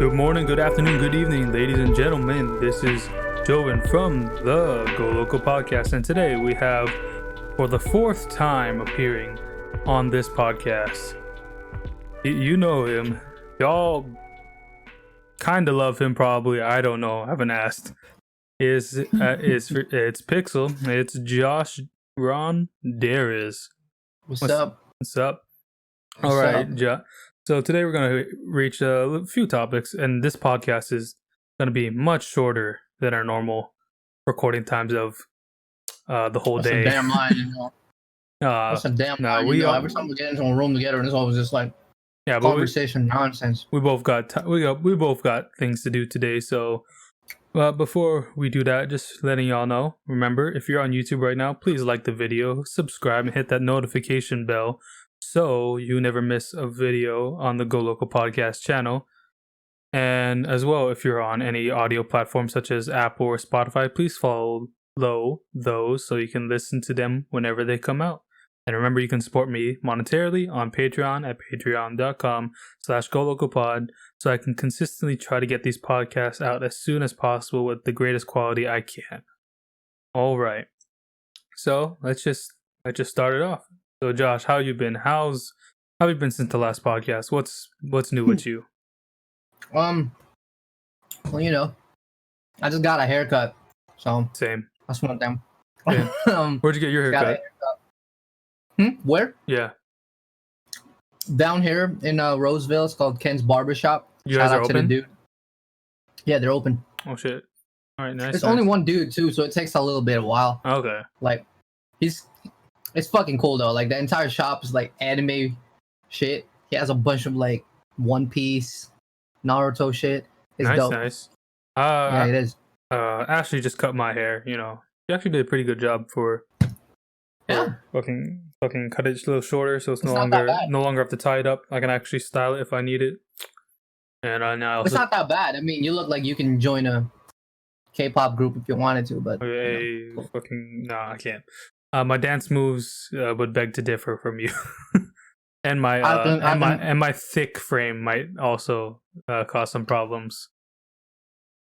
Good morning, good afternoon, good evening, ladies and gentlemen. This is Jovin from the GoLoco podcast, and today we have, for the fourth time appearing on this podcast, you know him. Y'all kind of love him, probably. I don't know. I haven't asked. It's Pixel. It's Josh Ron Darius. What's up? What's up? All right, so today we're going to reach a few topics, and this podcast is going to be much shorter than our normal recording times of the whole day. That's a damn line, you know. That's a damn line, you know. Every time we get into a room together, it's always just like conversation nonsense. We both got things to do today, so before we do that, just letting y'all know, remember, if you're on YouTube right now, please like the video, subscribe, and hit that notification bell so you never miss a video on the GoLoco podcast channel. And as well, if you're on any audio platform such as Apple or Spotify, please follow those so you can listen to them whenever they come out. And remember, you can support me monetarily on Patreon at patreon.com/GoLocoPod so I can consistently try to get these podcasts out as soon as possible with the greatest quality I can. All right. So let's just start it off. So Josh, how you been? How have you been since the last podcast? What's new with you? Well, you know, I just got a haircut, so same. That's one thing. Yeah. Where'd you get your haircut? Where? Yeah. Down here in Roseville. It's called Ken's Barbershop. You guys are open? To the dude. Yeah, they're open. Oh shit! All right, nice. There's only one dude too, so it takes a little bit of a while. Okay. Like, it's fucking cool though. Like the entire shop is like anime shit. He has a bunch of like One Piece, Naruto shit. It's dope. Nice. Yeah, it is. Ashley just cut my hair. You know, she actually did a pretty good job for fucking cut it a little shorter, so it's no longer have to tie it up. I can actually style it if I need it. And now it's not that bad. I mean, you look like you can join a K-pop group if you wanted to, but I can't. My dance moves would beg to differ from you, and my thick frame might also cause some problems.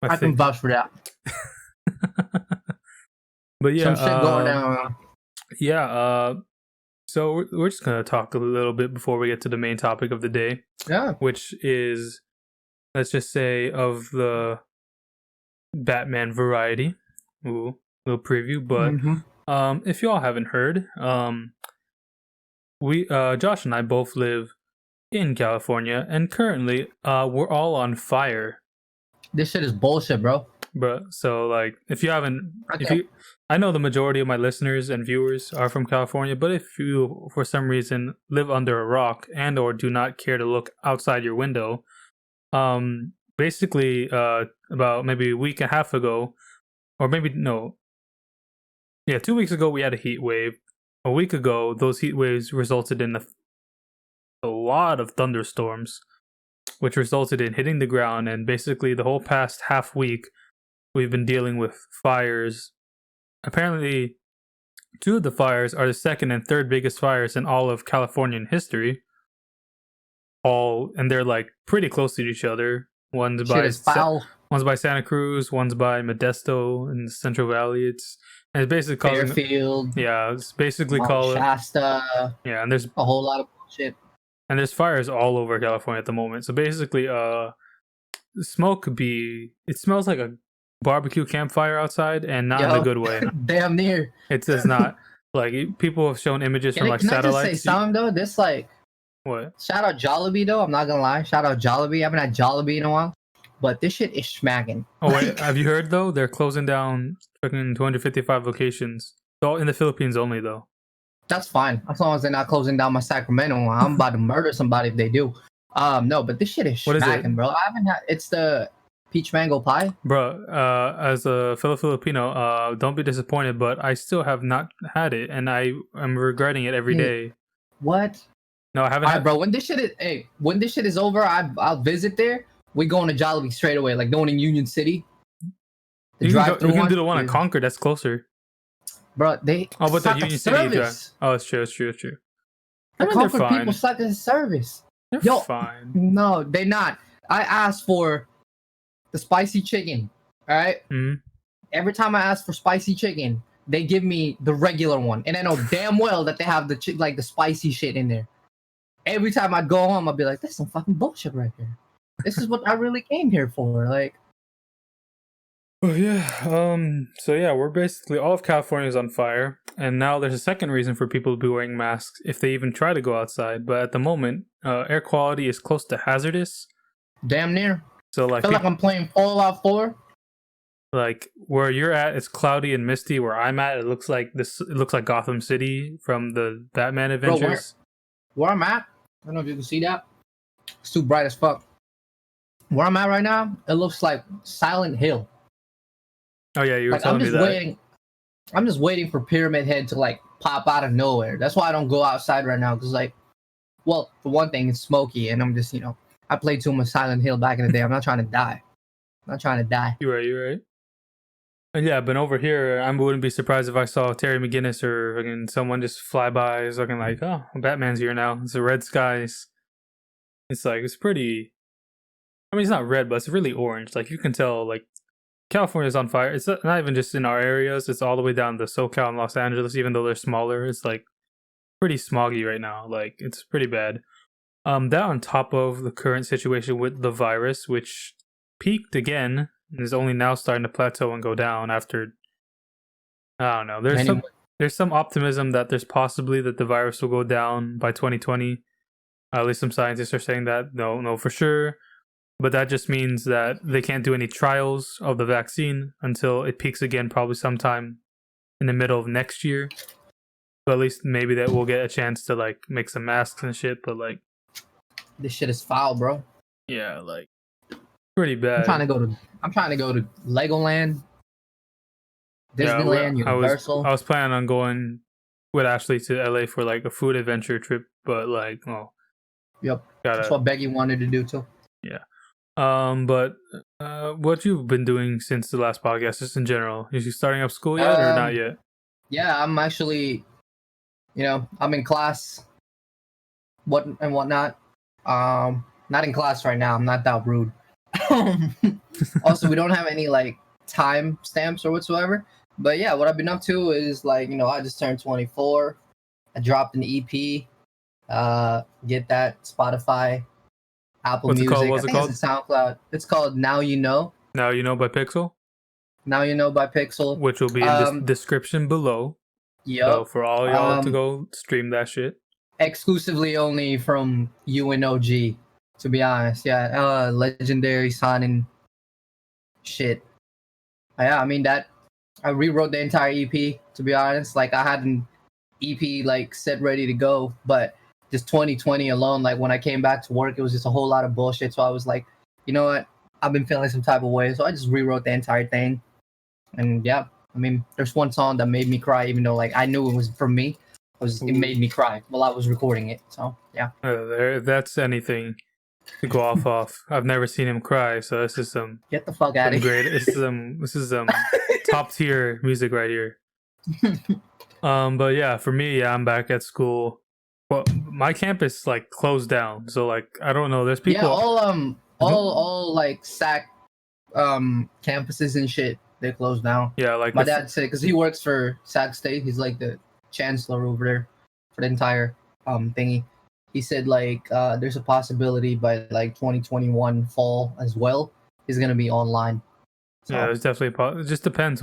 I can vouch for that. But yeah, some shit going down. Yeah. So we're just gonna talk a little bit before we get to the main topic of the day. Yeah. Which is, let's just say, of the Batman variety. Ooh, little preview, but. If y'all haven't heard, we Josh and I both live in California, and currently we're all on fire. This shit is bullshit, bro. So like, if you haven't, I know the majority of my listeners and viewers are from California, but if you for some reason live under a rock and or do not care to look outside your window, basically about maybe a week and a half ago, or maybe no. Yeah, 2 weeks ago we had a heat wave. A week ago, those heat waves resulted in a lot of thunderstorms, which resulted in hitting the ground. And basically, the whole past half week, we've been dealing with fires. Apparently, 2 of the fires are the second and third biggest fires in all of Californian history. And they're like pretty close to each other. One's by Santa Cruz, one's by Modesto in the Central Valley. And it's basically called Fairfield. Yeah, it's basically called Shasta. Yeah, and there's a whole lot of bullshit. And there's fires all over California at the moment. So basically, smoke it smells like a barbecue campfire outside, and not in a good way. Damn near. It does not. Like, people have shown images from like satellites. Can I just say something though? This like what? Shout out Jollibee though. I'm not gonna lie. Shout out Jollibee. I haven't had Jollibee in a while, but this shit is smacking. Oh wait, have you heard though? They're closing down fucking 255 locations. It's all in the Philippines only though. That's fine, as long as they're not closing down my Sacramento one. I'm about to murder somebody if they do. No, but this shit is smacking, bro. I haven't had. It's the peach mango pie, bro. As a fellow Filipino, don't be disappointed, but I still have not had it, and I am regretting it every day. What? No, I haven't. Bro. When this shit is over, I'll visit there. We going to Jollibee straight away, like the one in Union City. You can do the one in Concord. That's closer. Bro, but the Union City drive. Oh, it's true. The Concord people suck at service. They're fine. No, they're not. I asked for the spicy chicken. All right. Mm. Every time I ask for spicy chicken, they give me the regular one, and I know damn well that they have the the spicy shit in there. Every time I go home, I'll be like, "That's some fucking bullshit right here. This is what I really came here for." Like, Oh yeah. So yeah, we're basically all of California is on fire, and now there's a second reason for people to be wearing masks if they even try to go outside. But at the moment, air quality is close to hazardous. damn near. So I like, feel like I'm playing Fallout 4. like where you're at, it's cloudy and misty. Where I'm at, it looks like this. It looks like Gotham City from the Batman Bro, Adventures. where I'm at, I don't know if you can see that. It's too bright as fuck. Where I'm at right now, it looks like Silent Hill. Oh yeah, you were Like I'm telling me just that. waiting. I'm just waiting for Pyramid Head to like pop out of nowhere. That's why I don't go outside right now. Cause like, well, for one thing, it's smoky, and I'm just I played too much Silent Hill back in the day. I'm not trying to die. I'm not trying to die. You're right. You're right. And yeah, but over here, I wouldn't be surprised if I saw Terry McGinnis or fucking someone just fly by, is looking like, oh, Batman's here now. It's the red skies. It's like it's pretty. I mean, it's not red, but it's really orange. Like you can tell, like California's on fire. It's not even just in our areas. It's all the way down to SoCal and Los Angeles. Even though they're smaller, it's like pretty smoggy right now. Like it's pretty bad. That on top of the current situation with the virus, which peaked again and is only now starting to plateau and go down after. I don't know. There's some optimism that there's possibly that the virus will go down by 2020. At least some scientists are saying that. No, for sure. But that just means that they can't do any trials of the vaccine until it peaks again, probably sometime in the middle of next year. But at least maybe that we'll get a chance to like make some masks and shit. But like, This shit is foul, bro. yeah, like pretty bad. I'm trying to go to Legoland, Disneyland, Universal. I was planning on going with Ashley to LA for like a food adventure trip, but like, oh, Yep, that's what Becky wanted to do too. Yeah. But what you've been doing since the last podcast, just in general? Is you starting up school yet or not yet? Yeah, I'm actually, I'm in class, whatnot. Not in class right now. I'm not that rude. Also, we don't have any like time stamps or whatsoever. But yeah, what I've been up to is like, I just turned 24. I dropped an EP. Get that Spotify, Apple What's Music. it called? What's it called? It's SoundCloud. It's called Now You Know. Now You Know by Pixel. Now You Know by Pixel. Which will be in the description below. Yep. So for all y'all to go stream that shit. Exclusively only from UNOG, to be honest. Yeah, legendary signing shit. Yeah, I mean that I rewrote the entire EP, to be honest. Like I had an EP like set ready to go, but just 2020 alone, like when I came back to work, it was just a whole lot of bullshit. So I was like, you know what? I've been feeling some type of way. So I just rewrote the entire thing. And yeah, I mean, there's one song that made me cry, even though like I knew it was from me. It made me cry while I was recording it. So yeah. If that's anything to go off. I've never seen him cry, so this is some Get the fuck out of here. great. This is top tier music right here. But yeah, for me, yeah, I'm back at school. Well, my campus like closed down, so like I don't know. There's people. Yeah, all like SAC campuses and shit, they closed down. Yeah, like my dad said, because he works for Sac State. He's like the chancellor over there for the entire thingy. He said like there's a possibility by like 2021 fall as well is gonna be online. So. Yeah, it's definitely. It just depends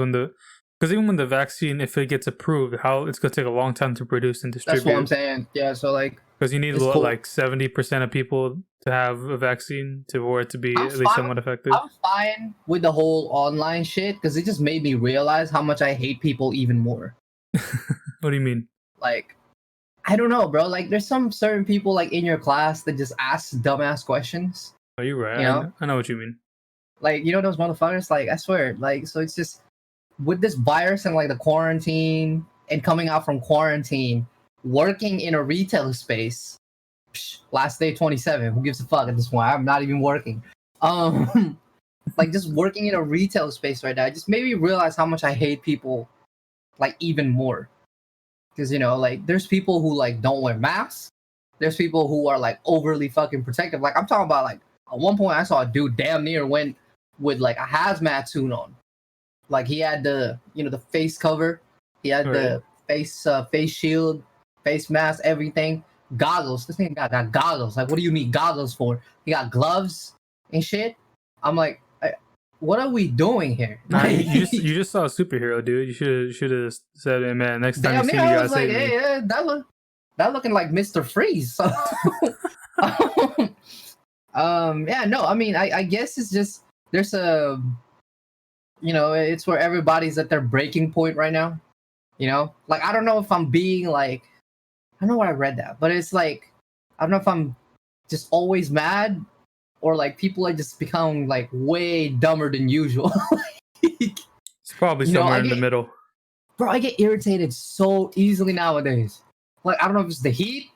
because even when the vaccine, if it gets approved, it's gonna take a long time to produce and distribute. That's what I'm saying. Yeah, so like because you need like 70% of people to have a vaccine for it to be at least somewhat effective. I'm fine with the whole online shit because it just made me realize how much I hate people even more. What do you mean? Like, I don't know, bro. Like, there's some certain people like in your class that just ask dumbass questions. Oh, you're right. I know what you mean. Like, those motherfuckers. Like, I swear. Like, so it's just with this virus and like the quarantine and coming out from quarantine, working in a retail space. Last day 27. Who gives a fuck at this point? I'm not even working. Like just working in a retail space right now just made me realize how much I hate people, like even more. Because like there's people who like don't wear masks. There's people who are like overly fucking protective. Like I'm talking about like at one point I saw a dude damn near went with like a hazmat suit on. Like he had the the face cover, he had the face shield, face mask, everything, goggles. This nigga got goggles. Like, what do you need goggles for? He got gloves and shit. I'm like, what are we doing here? Nah, you just saw a superhero, dude. You should have said, "Hey, man, next time you see me, you I gotta was like, save me." hey, that looking like Mr. Freeze. So, yeah, no, I mean, I guess it's just there's a, it's where everybody's at their breaking point right now. Like I don't know if I'm being like, I don't know where I read that, but it's like I don't know if I'm just always mad or like people are just becoming like way dumber than usual. It's probably somewhere in the middle. Bro, I get irritated so easily nowadays. Like I don't know if it's the heat,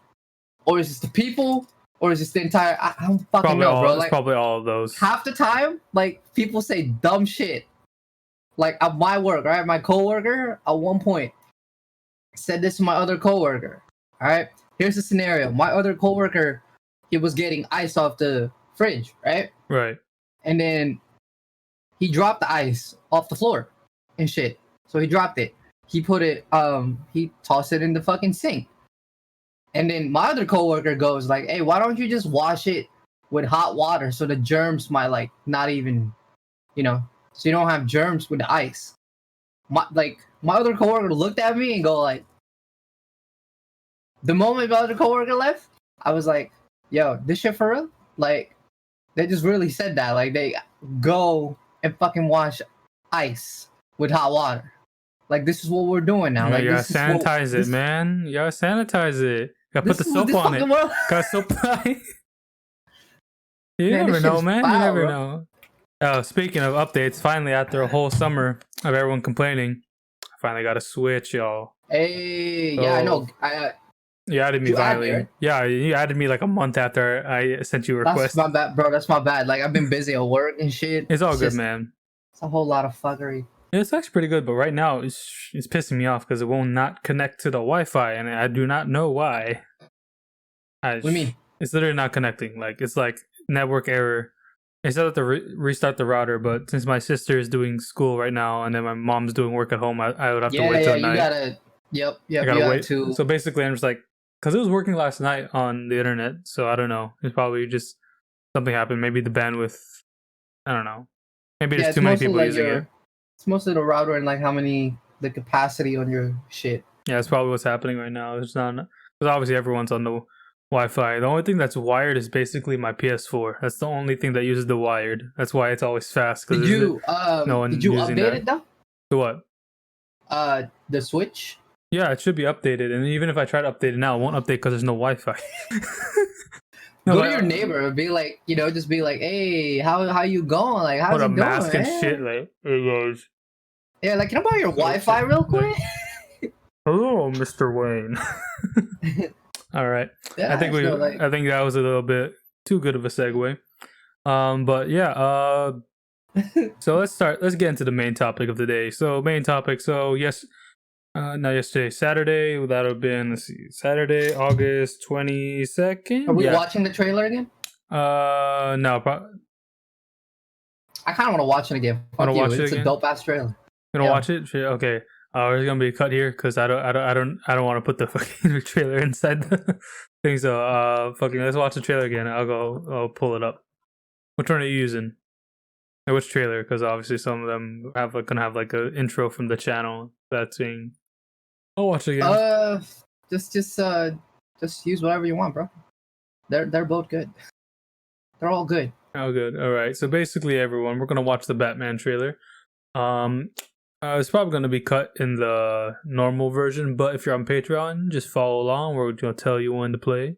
or is it the people, or is it the entire? I don't fucking Probably know, bro. It's Like probably all of those. half the time, like people say dumb shit. Like at my work, right? My coworker at one point said this to my other coworker. All right, here's the scenario. My other coworker, he was getting ice off the fridge, right? Right. And then he dropped the ice off the floor and shit. So he dropped it. He put it, he tossed it in the fucking sink. And then my other coworker goes like, hey, why don't you just wash it with hot water so the germs might like not even, so you don't have germs with the ice. My other coworker looked at me and go like, the moment my other coworker left, I was like, yo, this shit for real? Like, they just really said that. Like, they go and fucking wash ice with hot water. Like, this is what we're doing now. Like, you gotta sanitize it, man. You gotta sanitize it. You gotta put the soap on it. Got soap on it. You never know, man. You never know. Oh, speaking of updates, finally, after a whole summer of everyone complaining, I finally got a Switch, y'all. Hey, yeah, I know. You added me finally. Right? Yeah, you added me like a month after I sent you a request. That's my bad, bro. That's my bad. Like, I've been busy at work and shit. It's all good, man. It's a whole lot of fuckery. It's actually pretty good, but right now it's pissing me off because it will not connect to the Wi-Fi, and I do not know why. What do you mean? It's literally not connecting. Like, it's like network error. I still have to restart the router, but since my sister is doing school right now and then my mom's doing work at home, I would have to wait till night. Yep, I gotta wait. So basically, I'm just like, because it was working last night on the internet, so I don't know. It's probably just something happened. Maybe the bandwidth. I don't know. Maybe there's too many people using it. It's mostly the router and like the capacity on your shit. Yeah, that's probably what's happening right now. It's not because obviously everyone's on the Wi-Fi. The only thing that's wired is basically my PS4. That's the only thing that uses the wired. That's why it's always fast. Did you update it though? To what? The Switch. Yeah, it should be updated. And even if I try to update it now, it won't update because there's no Wi-Fi. Go to your neighbor and be like, just be like, hey, how you going? Like, how's it going? Put a mask and shit, like, hey guys. Yeah, like, can I borrow your Wi-Fi real quick? Hello, Mr. Wayne. All right. Yeah, I think that was a little bit too good of a segue. But yeah, so let's get into the main topic of the day. So not yesterday, Saturday, that would have been, let's see, Saturday, August 22nd. Are we watching the trailer again? No, I kind of want to watch it again. It's a dope ass trailer. You gonna watch it? Okay. There's gonna be a cut here because I don't want to put the fucking trailer inside the thing. So let's watch the trailer again. I'll pull it up. Which one are you using? Or which trailer? Because obviously some of them gonna have like an intro from the channel that's being. I'll watch it again. Just use whatever you want, bro. They're both good. They're all good. Oh, good. All right. So basically, everyone, we're gonna watch the Batman trailer. It's probably going to be cut in the normal version, but if you're on Patreon, just follow along. We're going to tell you when to play.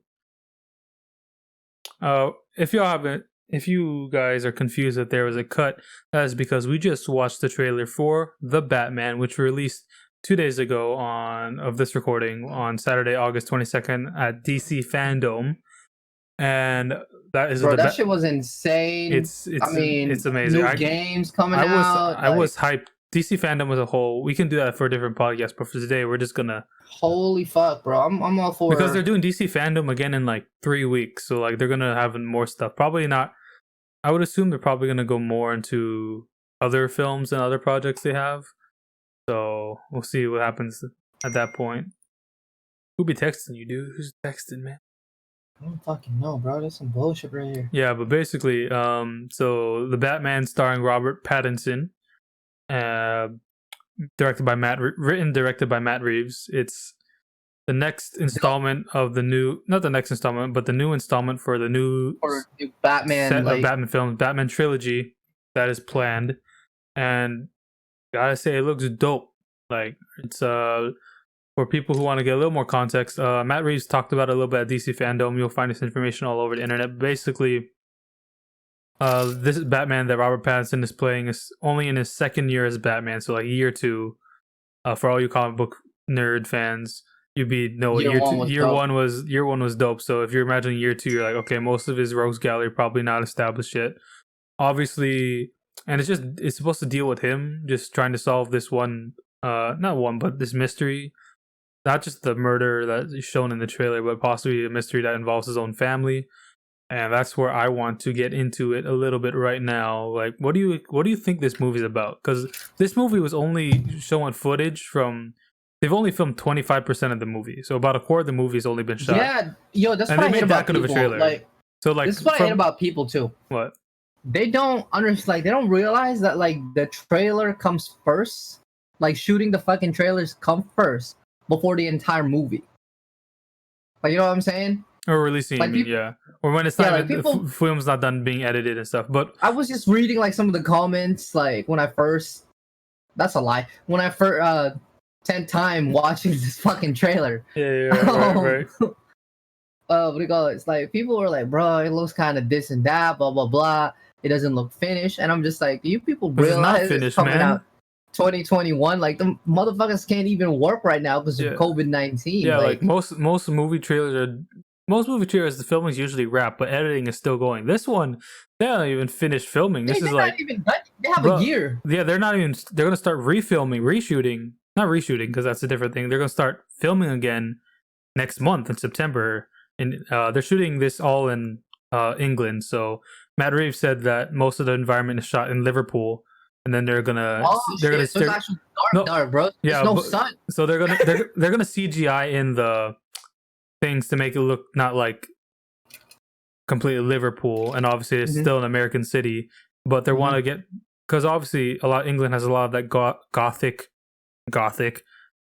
If you guys are confused that there was a cut, that is because we just watched the trailer for The Batman, which released 2 days ago of this recording on Saturday, August 22nd at DC Fandom. And that is that shit was insane. It's amazing. New games coming out. I was hyped. DC Fandom as a whole, we can do that for a different podcast, but for today, we're just gonna. Holy fuck, bro! I'm all for because they're doing DC Fandom again in like 3 weeks, so like they're gonna have more stuff. Probably not I would assume they're probably gonna go more into other films and other projects they have. So we'll see what happens at that point. Who be texting you, dude? Who's texting, man? I don't fucking know, bro. That's some bullshit right here. Yeah, but basically, so the Batman starring Robert Pattinson, directed by directed by Matt Reeves. It's the next installment of the new, not the next installment, but the new installment for the new Or Batman, set like of Batman films, Batman trilogy that is planned. And gotta say, it looks dope. Like it's for people who want to get a little more context. Matt Reeves talked about it a little bit at DC Fandom. You'll find this information all over the internet. Basically, this Batman that Robert Pattinson is playing is only in his second year as Batman, so like year 2. For all you comic book nerd fans, you'd be no Year year one two. was Year dope. one was dope. So if you're imagining year 2, you're like, okay, most of his rogues gallery probably not established yet. Obviously, and it's supposed to deal with him just trying to solve this one, not one, but this mystery. Not just the murder that is shown in the trailer, but possibly a mystery that involves his own family. And that's where I want to get into it a little bit right now. Like, what do you think this movie's about? Because this movie was only showing footage from. They've only filmed 25% of the movie, so about a quarter of the movie has only been shot. Yeah, yo, that's and what they I hate made that about good of a people. trailer. Like, So like, this is what I hate about people too. what? They don't understand. Like, they don't realize that like the trailer comes first. Like, shooting the fucking trailers come first before the entire movie. Like, you know what I'm saying? Or releasing, Like, yeah, or when it's not like, even, the film's not done being edited and stuff. But I was just reading like some of the comments, like when I first. That's a lie. When I first 10th time watching this fucking trailer. yeah, right. What do you call it? It's like people were like, bro, it looks kind of this and that, blah blah blah. It doesn't look finished, and I'm just like, do you people realize it's coming out 2021? Like the motherfuckers can't even work right now because of COVID-19. Yeah, like most movie trailers are. Most movie trailers, the filming is usually wrapped, but editing is still going. This one, they haven't even finished filming. This is like they have a year. Yeah, they're not even. They're gonna start reshooting, not reshooting, because that's a different thing. They're gonna start filming again next month in September, and they're shooting this all in England. So Matt Reeves said that most of the environment is shot in Liverpool, and then they're gonna so it's actually dark, bro. There's no sun. So they're gonna CGI in the things to make it look not like completely Liverpool, and obviously it's still an American city, but they want to get, because obviously England has a lot of that gothic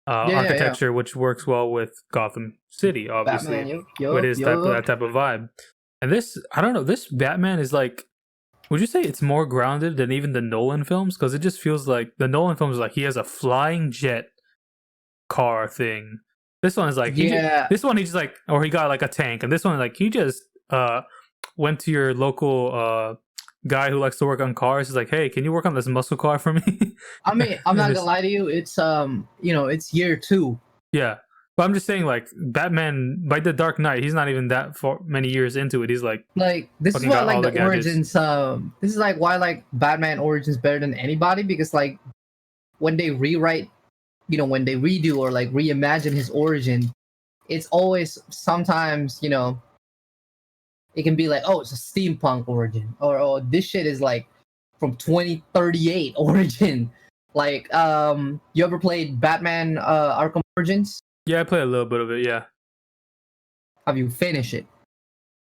architecture, which works well with Gotham City, obviously. It is that type of vibe. And this, I don't know, this Batman is like, would you say it's more grounded than even the Nolan films? Because it just feels like the Nolan films like he has a flying jet car thing. This one is like, he just like, or he got like a tank, and this one like he just went to your local guy who likes to work on cars. He's like, hey, can you work on this muscle car for me? I mean, I'm not gonna lie to you, it's it's year 2. Yeah, but I'm just saying, like, Batman by the Dark Knight, he's not even that many years into it. He's like this is why like the origins. This is like why like Batman Origins better than anybody, because like when they rewrite, when they redo or like reimagine his origin, it's always sometimes, it can be like, oh, it's a steampunk origin, or oh, this shit is like from 2038 origin. Like, you ever played Batman Arkham Origins? Yeah, I played a little bit of it, yeah. Have you finished it?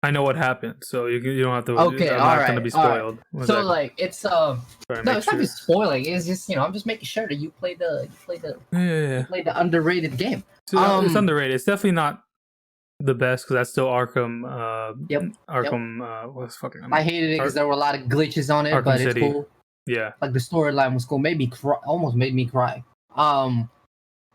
I know what happened, so you don't have to. Okay, I'm not gonna be spoiled. Right. So like, it's no, it's not spoiling. It's just I'm just making sure that you play the the underrated game. So it's underrated. It's definitely not the best because that's still Arkham. Arkham. What's fucking? I hated it because there were a lot of glitches on it, Arkham but City. It's cool. Yeah, like the storyline was cool. Almost made me cry.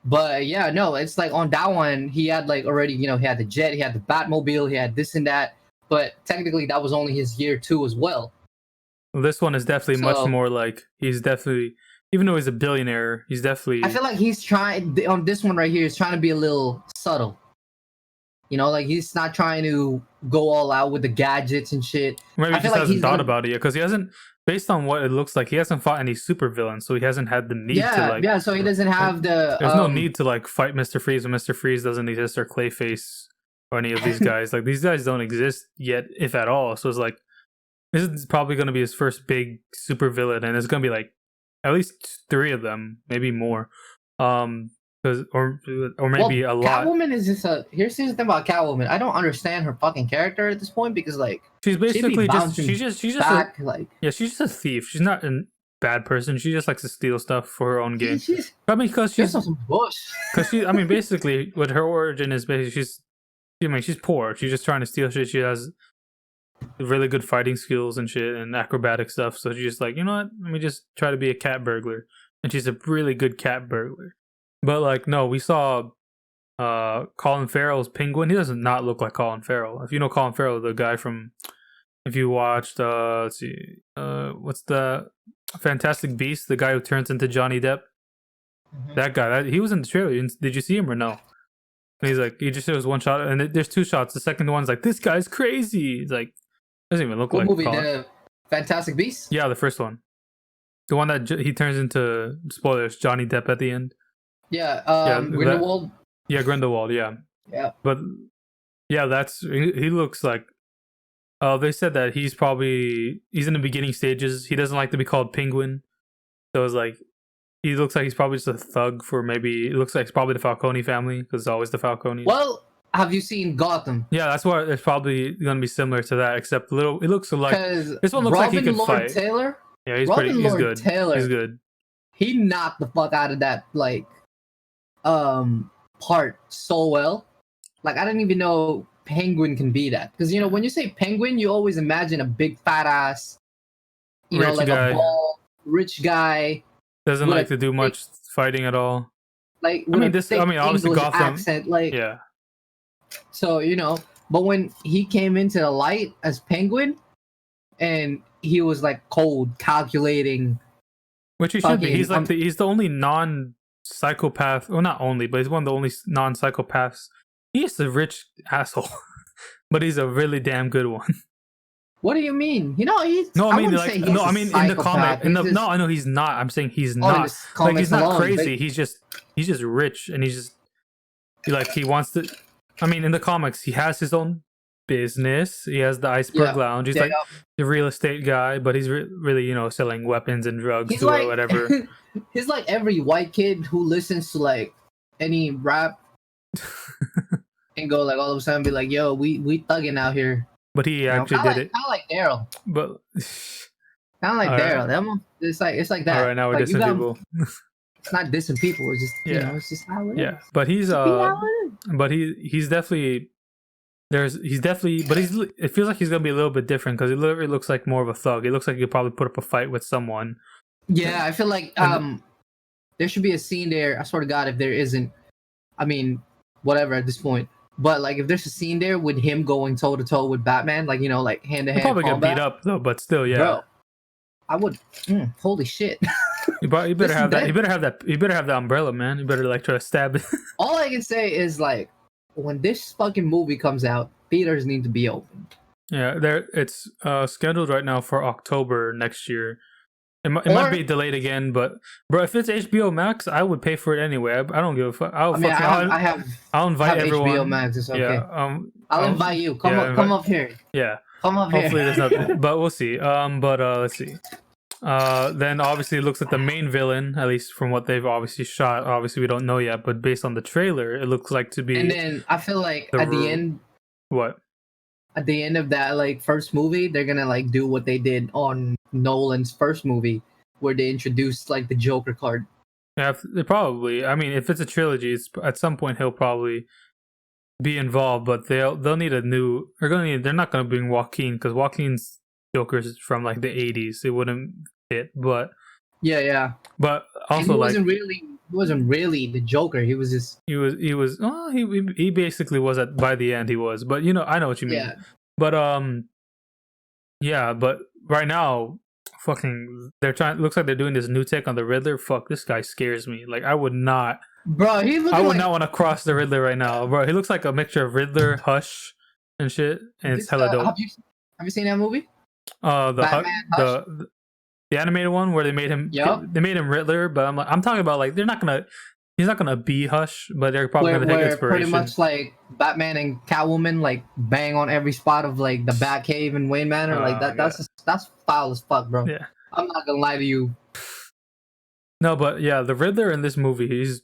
But yeah, no, it's like on that one, he had like already, he had the jet, he had the Batmobile, he had this and that. But technically, that was only his year 2 as well. Well, this one is definitely much more like, he's definitely, even though he's a billionaire, he's definitely. I feel like he's trying, on this one right here, he's trying to be a little subtle. Like he's not trying to go all out with the gadgets and shit. Maybe he just hasn't thought about it yet, because he hasn't, based on what it looks like, he hasn't fought any supervillains, so he hasn't had the need to like. Yeah, so he doesn't have the. There's no need to like fight Mr. Freeze when Mr. Freeze doesn't exist, or Clayface, or any of these guys. Like, these guys don't exist yet, if at all. So it's like, This is probably going to be his first big super villain, and it's going to be like at least 3 of them, maybe more. Because or maybe a lot. Catwoman is just a. Here's the thing about Catwoman. I don't understand her fucking character at this point because like she's basically she's just back, she's just a thief. She's not a bad person. She just likes to steal stuff for her own gain. She's because she's some bush. Because she, basically, what her origin is basically she's poor. She's just trying to steal shit. She has really good fighting skills and shit and acrobatic stuff. So she's just like, you know what? Let me just try to be a cat burglar. And she's a really good cat burglar. But like, no, we saw Colin Farrell's Penguin. He does not look like Colin Farrell. If you know Colin Farrell, the guy from, if you watched, let's see, what's the Fantastic Beast? The guy who turns into Johnny Depp. Mm-hmm. That guy, he was in the trailer. Did you see him or no? And he's like, he just shows one shot, and there's 2 shots. The second one's like, this guy's crazy. He's like, doesn't even look what like movie? Colin. The Fantastic Beast? Yeah, the first one. The one that he turns into, spoilers, Johnny Depp at the end. Yeah, Grindelwald. Grindelwald, yeah. Yeah. But, yeah, he looks like, they said that he's in the beginning stages. He doesn't like to be called Penguin. So it's like, he looks like he's probably just a thug for it looks like it's probably the Falcone family, because it's always the Falcones. Well, have you seen Gotham? Yeah, that's why it's probably going to be similar to that, except it looks like, this one looks like he could fight. Taylor? Yeah, he's good. Taylor, he's good. He knocked the fuck out of that, like, part so well. Like, I didn't even know Penguin can be that. Because, you know, when you say Penguin, you always imagine a big fat ass, rich guy. A bald, rich guy. Doesn't like to do much fighting at all. Like, obviously English Gotham. Accent, like, yeah. So, you know, but when he came into the light as Penguin, and he was like cold, calculating. Which he should be. He's like he's the only non-psychopath. Well, not only, but he's one of the only non-psychopaths. He's a rich asshole, but he's a really damn good one. What do you mean? You know, he's. No, I mean, like, no, I mean, in the comic. No, I know he's not. I'm saying he's not. Like, he's not crazy. He's just rich, and he wants to. I mean, in the comics, he has his own business. He has the Iceberg Lounge. He's the real estate guy, but he's really, you know, selling weapons and drugs or whatever. He's like every white kid who listens to like any rap and go like all of a sudden be like, "Yo, we thugging out here." But he actually did it. Kind of like Daryl. But kind of like Daryl. Right. It's like that. All right, now we're dissing people. It's not dissing people. It's just you know, it's just how it is. Yeah, but he's but he's definitely but it feels like he's gonna be a little bit different because he literally looks like more of a thug. It looks like he could probably put up a fight with someone. Yeah, I feel like there should be a scene there. I swear to God, if there isn't, I mean, whatever at this point. But like, if there's a scene there with him going toe to toe with Batman, like, you know, like hand to hand, probably get beat up though. But still, yeah. Bro, I would. Holy shit. You better have that. You better have that. You better have the umbrella, man. You better like try to stab it. All I can say is like, when this fucking movie comes out, theaters need to be open. Yeah, it's scheduled right now for October next year. It might be delayed again, but bro, if it's HBO Max, I would pay for it anyway. I don't give a fuck. I'll invite everyone. HBO Max. It's okay. Yeah, I'll invite you. Come up here. Yeah. Come up here. Hopefully there's nothing, but we'll see. But let's see. Then obviously it looks like the main villain, at least from what they've obviously shot. Obviously we don't know yet, but based on the trailer, it looks like to be. And then I feel like at the end. What? At the end of that like first movie, they're gonna like do what they did on Nolan's first movie, where they introduced like the Joker card. Yeah, they probably. I mean, if it's a trilogy, at some point he'll probably be involved, but they'll need a new. They're not gonna bring Joaquin because Joaquin's Joker is from like the 80s. It wouldn't fit, but yeah. But also, he wasn't really the Joker. He was just. He was. Oh, he basically was by the end. He was, but you know, I know what you mean. Yeah. But yeah. But right now, fucking, looks like they're doing this new take on the Riddler. Fuck, this guy scares me. Like, I would not. Bro, I would not want to cross the Riddler right now, bro. He looks like a mixture of Riddler, Hush, and shit, and it's hella dope. Have you seen that movie? The animated one where they made him Riddler, but I'm talking about like they're not gonna he's not gonna be Hush, but they're probably gonna take where inspiration. pretty much like Batman and Catwoman like bang on every spot of like the Batcave and Wayne Manor. Like that. That's foul as fuck, bro. Yeah. I'm not gonna lie to you. No, but yeah, the Riddler in this movie, he's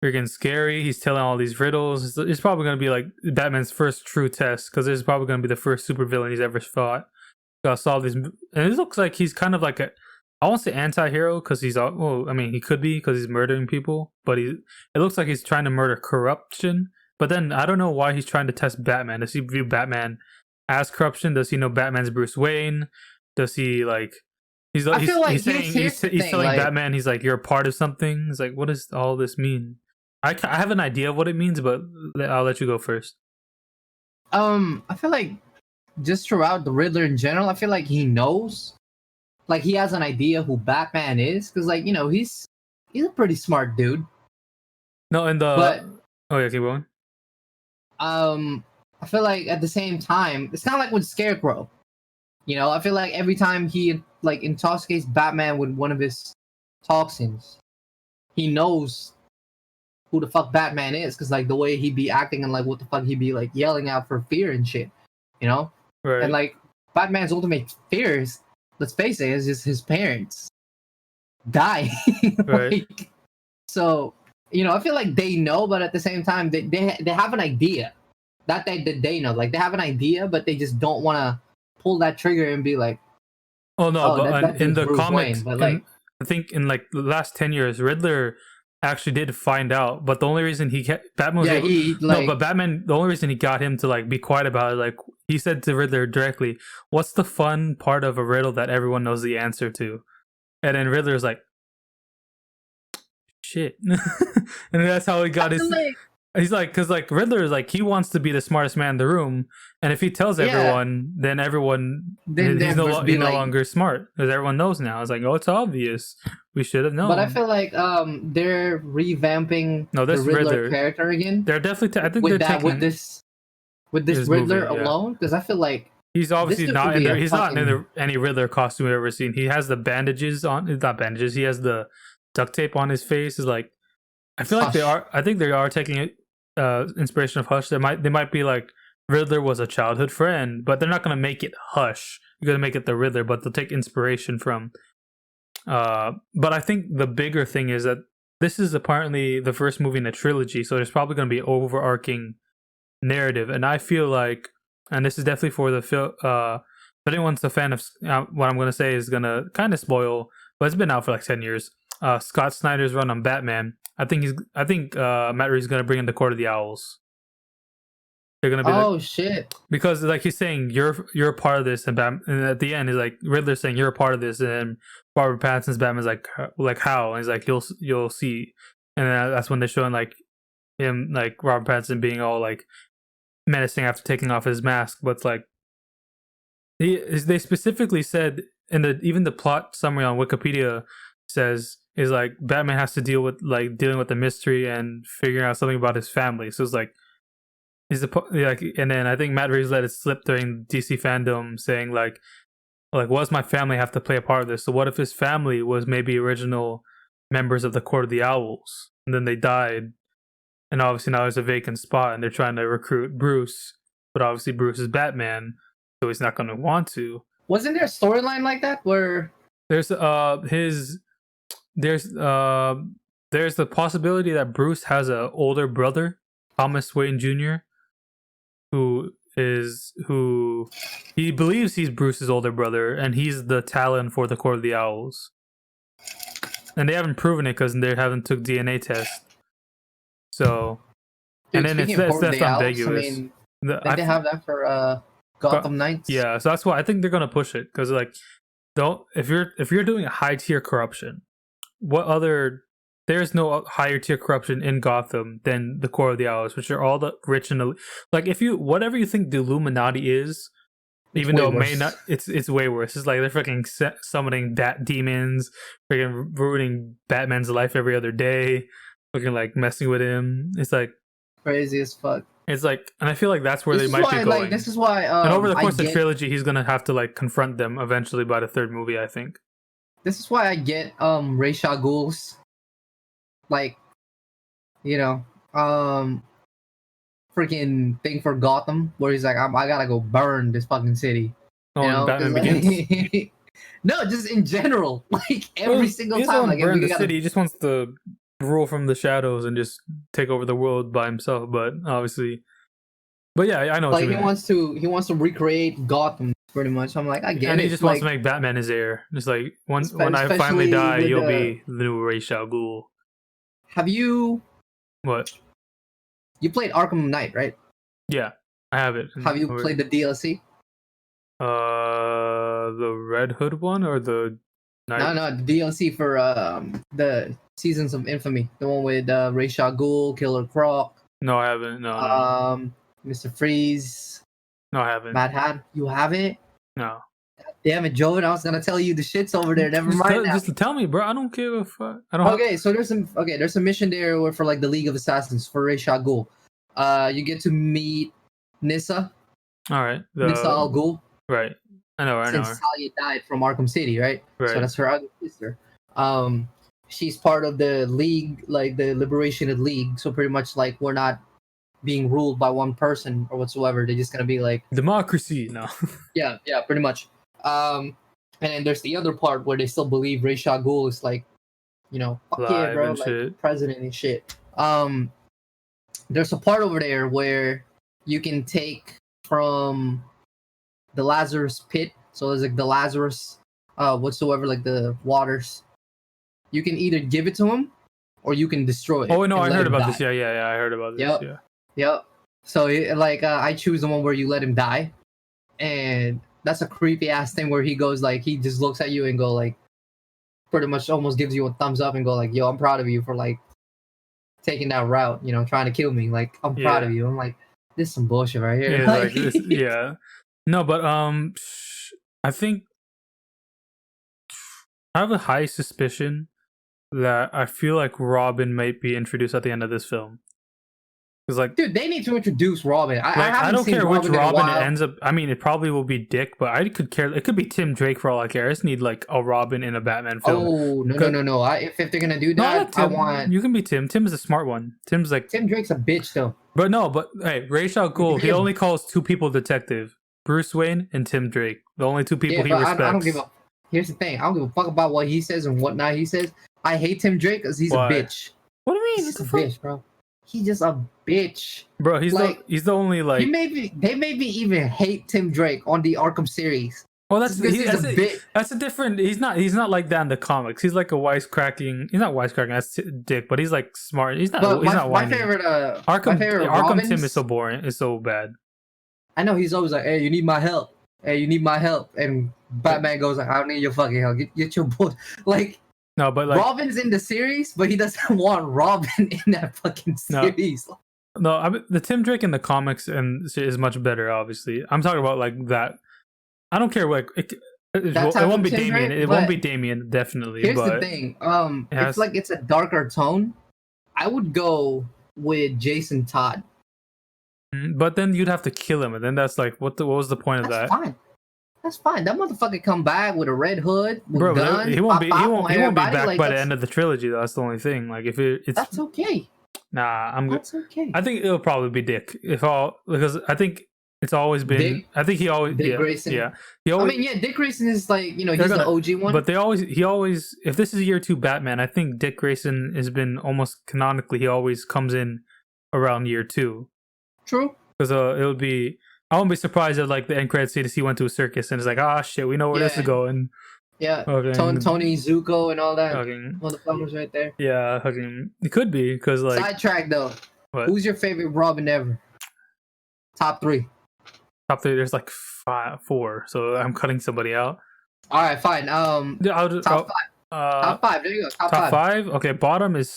freaking scary. He's telling all these riddles. It's probably gonna be like Batman's first true test because it's probably gonna be the first supervillain he's ever fought. Gotta solve these, and it looks like he's kind of like I won't say anti-hero because he's well, I mean he could be because he's murdering people, but it looks like he's trying to murder corruption. But then I don't know why he's trying to test Batman. Does he view Batman as corruption? Does he know Batman's Bruce Wayne? Does he like? He's telling Batman he's like, you're a part of something. He's like, what does all this mean? I have an idea of what it means, but I'll let you go first. I feel like just throughout the Riddler in general, I feel like he knows, like he has an idea who Batman is, because like he's a pretty smart dude. No, but oh yeah, keep going. I feel like at the same time, it's kind of like with Scarecrow. I feel like every time he like intoxicates Batman with one of his toxins, he knows who the fuck Batman is, because like the way he be acting and like what the fuck he be like yelling out for fear and shit, Right. And like Batman's ultimate fears, let's face it, is just his parents die. Right. Like, so I feel like they know, but at the same time they have an idea. That they know, like they have an idea, but they just don't want to pull that trigger and be like, oh no, but in the Bruce comics, Wayne, but like I think in like the last 10 years, Riddler actually did find out, but the only reason Batman but Batman, the only reason he got him to like be quiet about it, like he said to Riddler directly, what's the fun part of a riddle that everyone knows the answer to? And then Riddler's like, shit. And that's how he got his he's like, because like Riddler is like, he wants to be the smartest man in the room, and if he tells everyone, then everyone he's no longer smart, because everyone knows now. It's like, oh, it's obvious, we should have known. But I feel like they're revamping the Riddler character again. They're definitely I think with they're taking with this Riddler movie, alone, because I feel like he's obviously not in there. He's not in any Riddler costume we've ever seen. He has the bandages on. It's not bandages. He has the duct tape on his face. Is like, I feel like they are. I think they are taking inspiration of Hush. They might be like, Riddler was a childhood friend, but they're not gonna make it Hush. You're gonna make it the Riddler, but they'll take inspiration from. But I think the bigger thing is that this is apparently the first movie in a trilogy, so there's probably gonna be an overarching narrative, and I feel like, and this is definitely for the film. If anyone's a fan of what I'm gonna say is gonna kind of spoil, but it's been out for like 10 years. Scott Snyder's run on Batman. I think Matt Reeves is gonna bring in the Court of the Owls. They're gonna be shit, because like he's saying you're a part of this, and at the end he's like, Riddler's saying you're a part of this, and Robert Pattinson's Batman's like how, and he's like, you'll see, and then that's when they're showing like him, like Robert Pattinson being all like menacing after taking off his mask, but it's like they specifically said in even the plot summary on Wikipedia says is like Batman has to dealing with the mystery and figuring out something about his family. So it's like and then I think Matt Reeves let it slip during DC fandom saying like what does my family have to play a part of this? So what if his family was maybe original members of the Court of the Owls, and then they died, and obviously now there's a vacant spot, and they're trying to recruit Bruce, but obviously Bruce is Batman, so he's not going to want to. Wasn't there a storyline like that where there's the possibility that Bruce has an older brother, Thomas Wayne Jr., who he believes he's Bruce's older brother, and he's the Talon for the Court of the Owls. And they haven't proven it because they haven't took DNA test. So, dude, and then that's ambiguous. I mean, they have that for Gotham Knights. Yeah, so that's why I think they're gonna push it, because like, if you're doing a high tier corruption, there's no higher tier corruption in Gotham than the Court of the Owls, which are all the rich and like, whatever you think the Illuminati is, even though it may not, it's way worse. It's like they're fucking summoning bat demons, freaking ruining Batman's life every other day, fucking like messing with him. It's like crazy as fuck. It's like, and I feel like that's where they might be going. This is why, and over the course of the trilogy, he's gonna have to like confront them eventually by the third movie, I think. This is why I get Ra's al Ghul's like you know, freaking thing for Gotham where he's like, I gotta go burn this fucking city. Oh, You and know, 'cause, Batman Begins. like, no, just in general, like Well, every single he doesn't time, want like to if burn we the gotta, city. He just wants to rule from the shadows and just take over the world by himself. But obviously, but yeah, I know what you like mean. he wants to recreate Gotham pretty much. I'm like, I get And he it, just wants like to make Batman his heir. Just like when I finally especially die, with you'll the. be the new Ra's al Ghul. Have you What? played Arkham Knight, right? Yeah, I have it. Have you played the DLC? The Red Hood one or the Night? No, the DLC for the Seasons of Infamy, the one with Ra's al Ghul, Killer Croc, No, I haven't. No. Mr. Freeze, No, I haven't. Mad Hat. You haven't? No. Damn it, Joe! I was gonna tell you the shits over there. Never mind now. Just tell me, bro. I don't give a fuck. I don't. Okay, so there's a mission there where for like the League of Assassins for Ra's al Ghul. You get to meet Nissa, All right. Nissa al Ghul. Right. I know. Since Talia died from Arkham City, right? Right. So that's her other sister. She's part of the League, like the Liberation League. So pretty much like we're not being ruled by one person or whatsoever. They're just gonna be like democracy. No. yeah, pretty much. And then there's the other part where they still believe Ra's al Ghul is like, you know, fuck yeah, bro, like shit. president and shit. There's a part over there where you can take from the Lazarus pit. So there's like the Lazarus, whatsoever, like the waters. You can either give it to him, or you can destroy it. Oh no, I heard about this. Yeah, I heard about this. Yep. Yep. So I choose the one where you let him die, and that's a creepy ass thing where he goes like he just looks at you and go like, pretty much almost gives you a thumbs up and go like, yo, I'm proud of you for like taking that route. You know, trying to kill me. Like I'm proud of you. I'm like, this is some bullshit right here. Yeah, like this, yeah. No, but I think I have a high suspicion that I feel like Robin might be introduced at the end of this film. Because like, dude, they need to introduce Robin. I don't care which Robin it ends up. I mean, it probably will be Dick, but I could care. It could be Tim Drake for all I care. I just need like a Robin in a Batman film. Oh no! If they're gonna do that, I want you can be Tim. Tim is a smart one. Tim's like Tim Drake's a bitch though. But no, but hey, Ra's al Ghul, he only calls two people detective: Bruce Wayne and Tim Drake. The only two people he respects. I don't give a. Here's the thing: I don't give a fuck about what he says and whatnot he says. I hate Tim Drake because he's a bitch. What do you mean? He's a bitch, bro. He's just a bitch, bro. He's like he's the only like. They maybe even hate Tim Drake on the Arkham series. Oh, that's a different. He's not like that in the comics. He's like a wisecracking. He's not wisecracking. That's Dick, but he's like smart. He's not. But he's not whiny. My favorite Arkham Tim is so boring. It's so bad. I know he's always like, "Hey, you need my help. Hey, you need my help," and Batman goes like, "I don't need your fucking help. Get your bull." Like, no, but like Robin's in the series, but he doesn't want Robin in that fucking series. No, I mean, the Tim Drake in the comics and is much better. Obviously, I'm talking about like that. I don't care what it won't be Damian. It won't be Damian, definitely. Here's the thing. It's like it's a darker tone. I would go with Jason Todd. But then you'd have to kill him, and then that's like what was the point of that? That's fine. That motherfucker come back with a red hood, with bro. Guns, he won't be back like, by the end of the trilogy. Though. That's the only thing. Like if it's that's okay. Nah, that's okay. I think it'll probably be Dick because I think it's always been. Dick, I think he always Dick Grayson. Yeah, Dick Grayson is like he's the OG one. But he always if this is year 2 Batman, I think Dick Grayson has been almost canonically. He always comes in around year 2. True. Because it would be. I won't be surprised at like the end credits scene to see he went to a circus and it's like, shit, we know where this is going. Yeah, Tony Zuko and all that. All the plumbers right there. Yeah, it could be because like sidetrack though. What? Who's your favorite Robin ever? Top 3. Top 3. There's like 4, so I'm cutting somebody out. All right, fine. Top 5. Top 5. There you go. Top 5. Okay, bottom is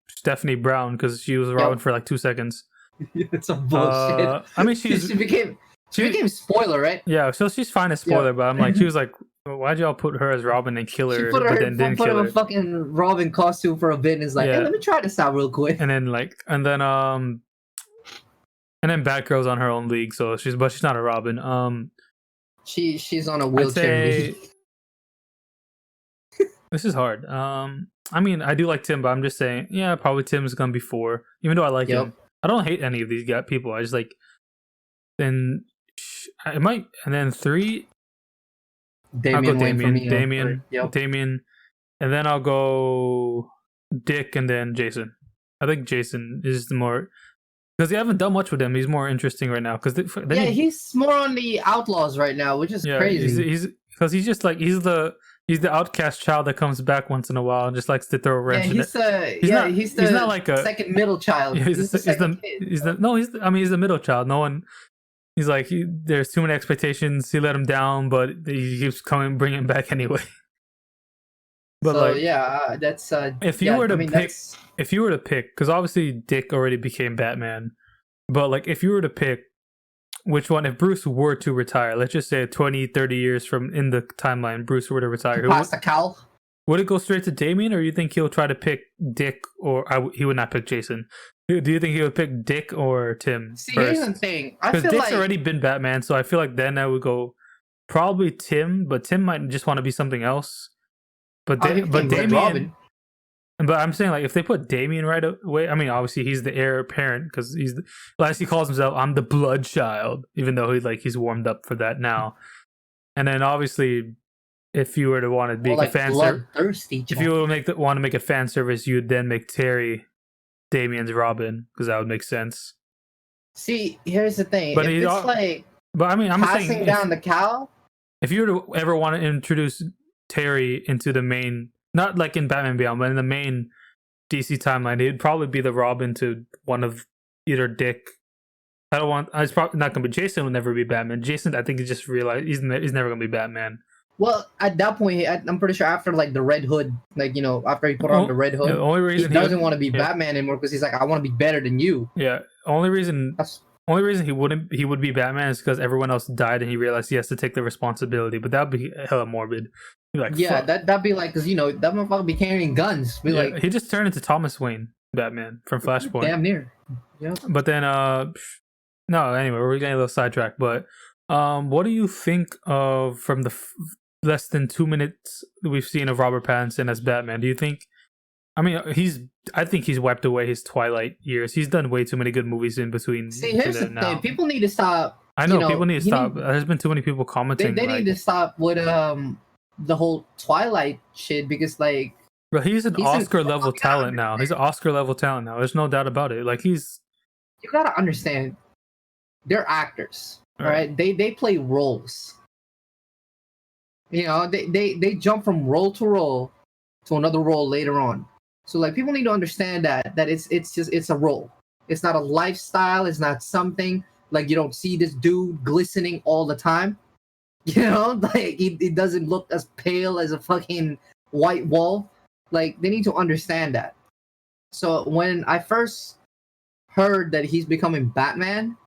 Stephanie Brown because she was Robin for like 2 seconds. It's some bullshit. I mean, she became spoiler, right? Yeah, so she's fine as spoiler, but I'm like, she was like, why'd y'all put her as Robin and kill her? Put her a fucking Robin costume for a bit, and is like, hey, let me try this out real quick. And then Batgirl's on her own league, so she's not a Robin. She's on a wheelchair. This is hard. I mean, I do like Tim, but I'm just saying, yeah, probably Tim's gonna be 4, even though I like Yep. him. I don't hate any of these guy people. I just like then I might, and then 3. I'll go Damian Wayne for me. Yep. Damien, and then I'll go Dick, and then Jason. I think Jason is the more because they haven't done much with him. He's more interesting right now because Yeah, he's more on the Outlaws right now, which is crazy. He's because he's just like he's the outcast child that comes back once in a while and just likes to throw a wrench. Yeah, he's not like a second middle child. Yeah, he's the middle child. No one. He's like there's too many expectations. He let him down, but he keeps bringing him back anyway. But so, yeah, that's if you were to pick, because obviously Dick already became Batman, but like if you were to pick which one, if Bruce were to retire, let's just say 20, 30 years from in the timeline, Bruce were to retire, pass the cowl. Would it go straight to Damien, or you think he'll try to pick Dick, or he would not pick Jason? Do you think he would pick Dick or Tim? See, here's the thing. Because Dick's already been Batman, so I feel like then I would go probably Tim, but Tim might just want to be something else. But Damien, Robin. But I'm saying like if they put Damien right away, I mean obviously he's the heir apparent because as he calls himself, I'm the blood child, even though he's warmed up for that now. And then obviously, if you were to want to be a fan service, if you want to make a fan service, you'd then make Terry Damien's Robin because that would make sense. See, here's the thing. But I'm passing down the cow. If you were to ever want to introduce Terry into the main, not like in Batman Beyond, but in the main DC timeline, it'd probably be the Robin to one of either Dick. It's probably not gonna be Jason. Will never be Batman. Jason, I think he just realized he's never gonna be Batman. Well, at that point, I'm pretty sure after like the Red Hood, after he put on the Red Hood, the only reason he doesn't want to be Batman anymore because he's like, I want to be better than you. Yeah, only reason he would be Batman is because everyone else died and he realized he has to take the responsibility. But that'd be hella morbid. Like, yeah, that'd be like because that motherfucker be carrying guns. He just turned into Thomas Wayne Batman from Flashpoint. Damn near. Yeah. But then no, anyway, we're getting a little sidetracked. But what do you think of from the less than 2 minutes we've seen of Robert Pattinson as Batman? Do you think? I mean, I think he's wiped away his Twilight years. He's done way too many good movies in between. See, here's the thing: people need to stop. I know people need to stop. There's been too many people commenting. They need to stop with the whole Twilight shit because Bro, he's an Oscar level talent now. He's an Oscar level talent now. There's no doubt about it. Like you gotta understand, they're actors, right? They play roles. They jump from role to another role later on. So people need to understand that it's a role. It's not a lifestyle. It's not something you don't see this dude glistening all the time. He doesn't look as pale as a fucking white wall. They need to understand that. So when I first heard that he's becoming Batman,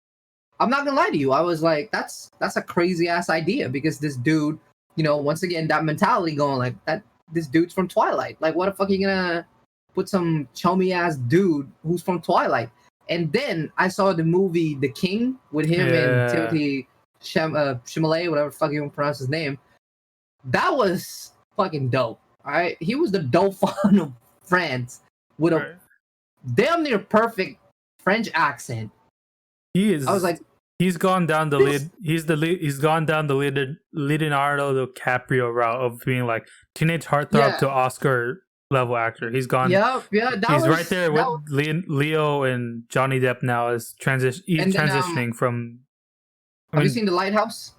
I'm not gonna lie to you. I was like, that's a crazy ass idea because this dude, once again, that mentality going that this dude's from Twilight. What the fuck are you gonna put some chummy ass dude who's from Twilight? And then I saw the movie The King with him and Timothy Chalamet, whatever the fuck you want to pronounce his name. That was fucking dope. All right, he was the Dauphin of France with a damn near perfect French accent. He is. I was like, he's gone down the lead. He's gone down the Leonardo DiCaprio route of being teenage heartthrob to Oscar level actor. He's gone. Yeah. He's right there with Leo and Johnny Depp now as transitioning from. Have you seen The Lighthouse?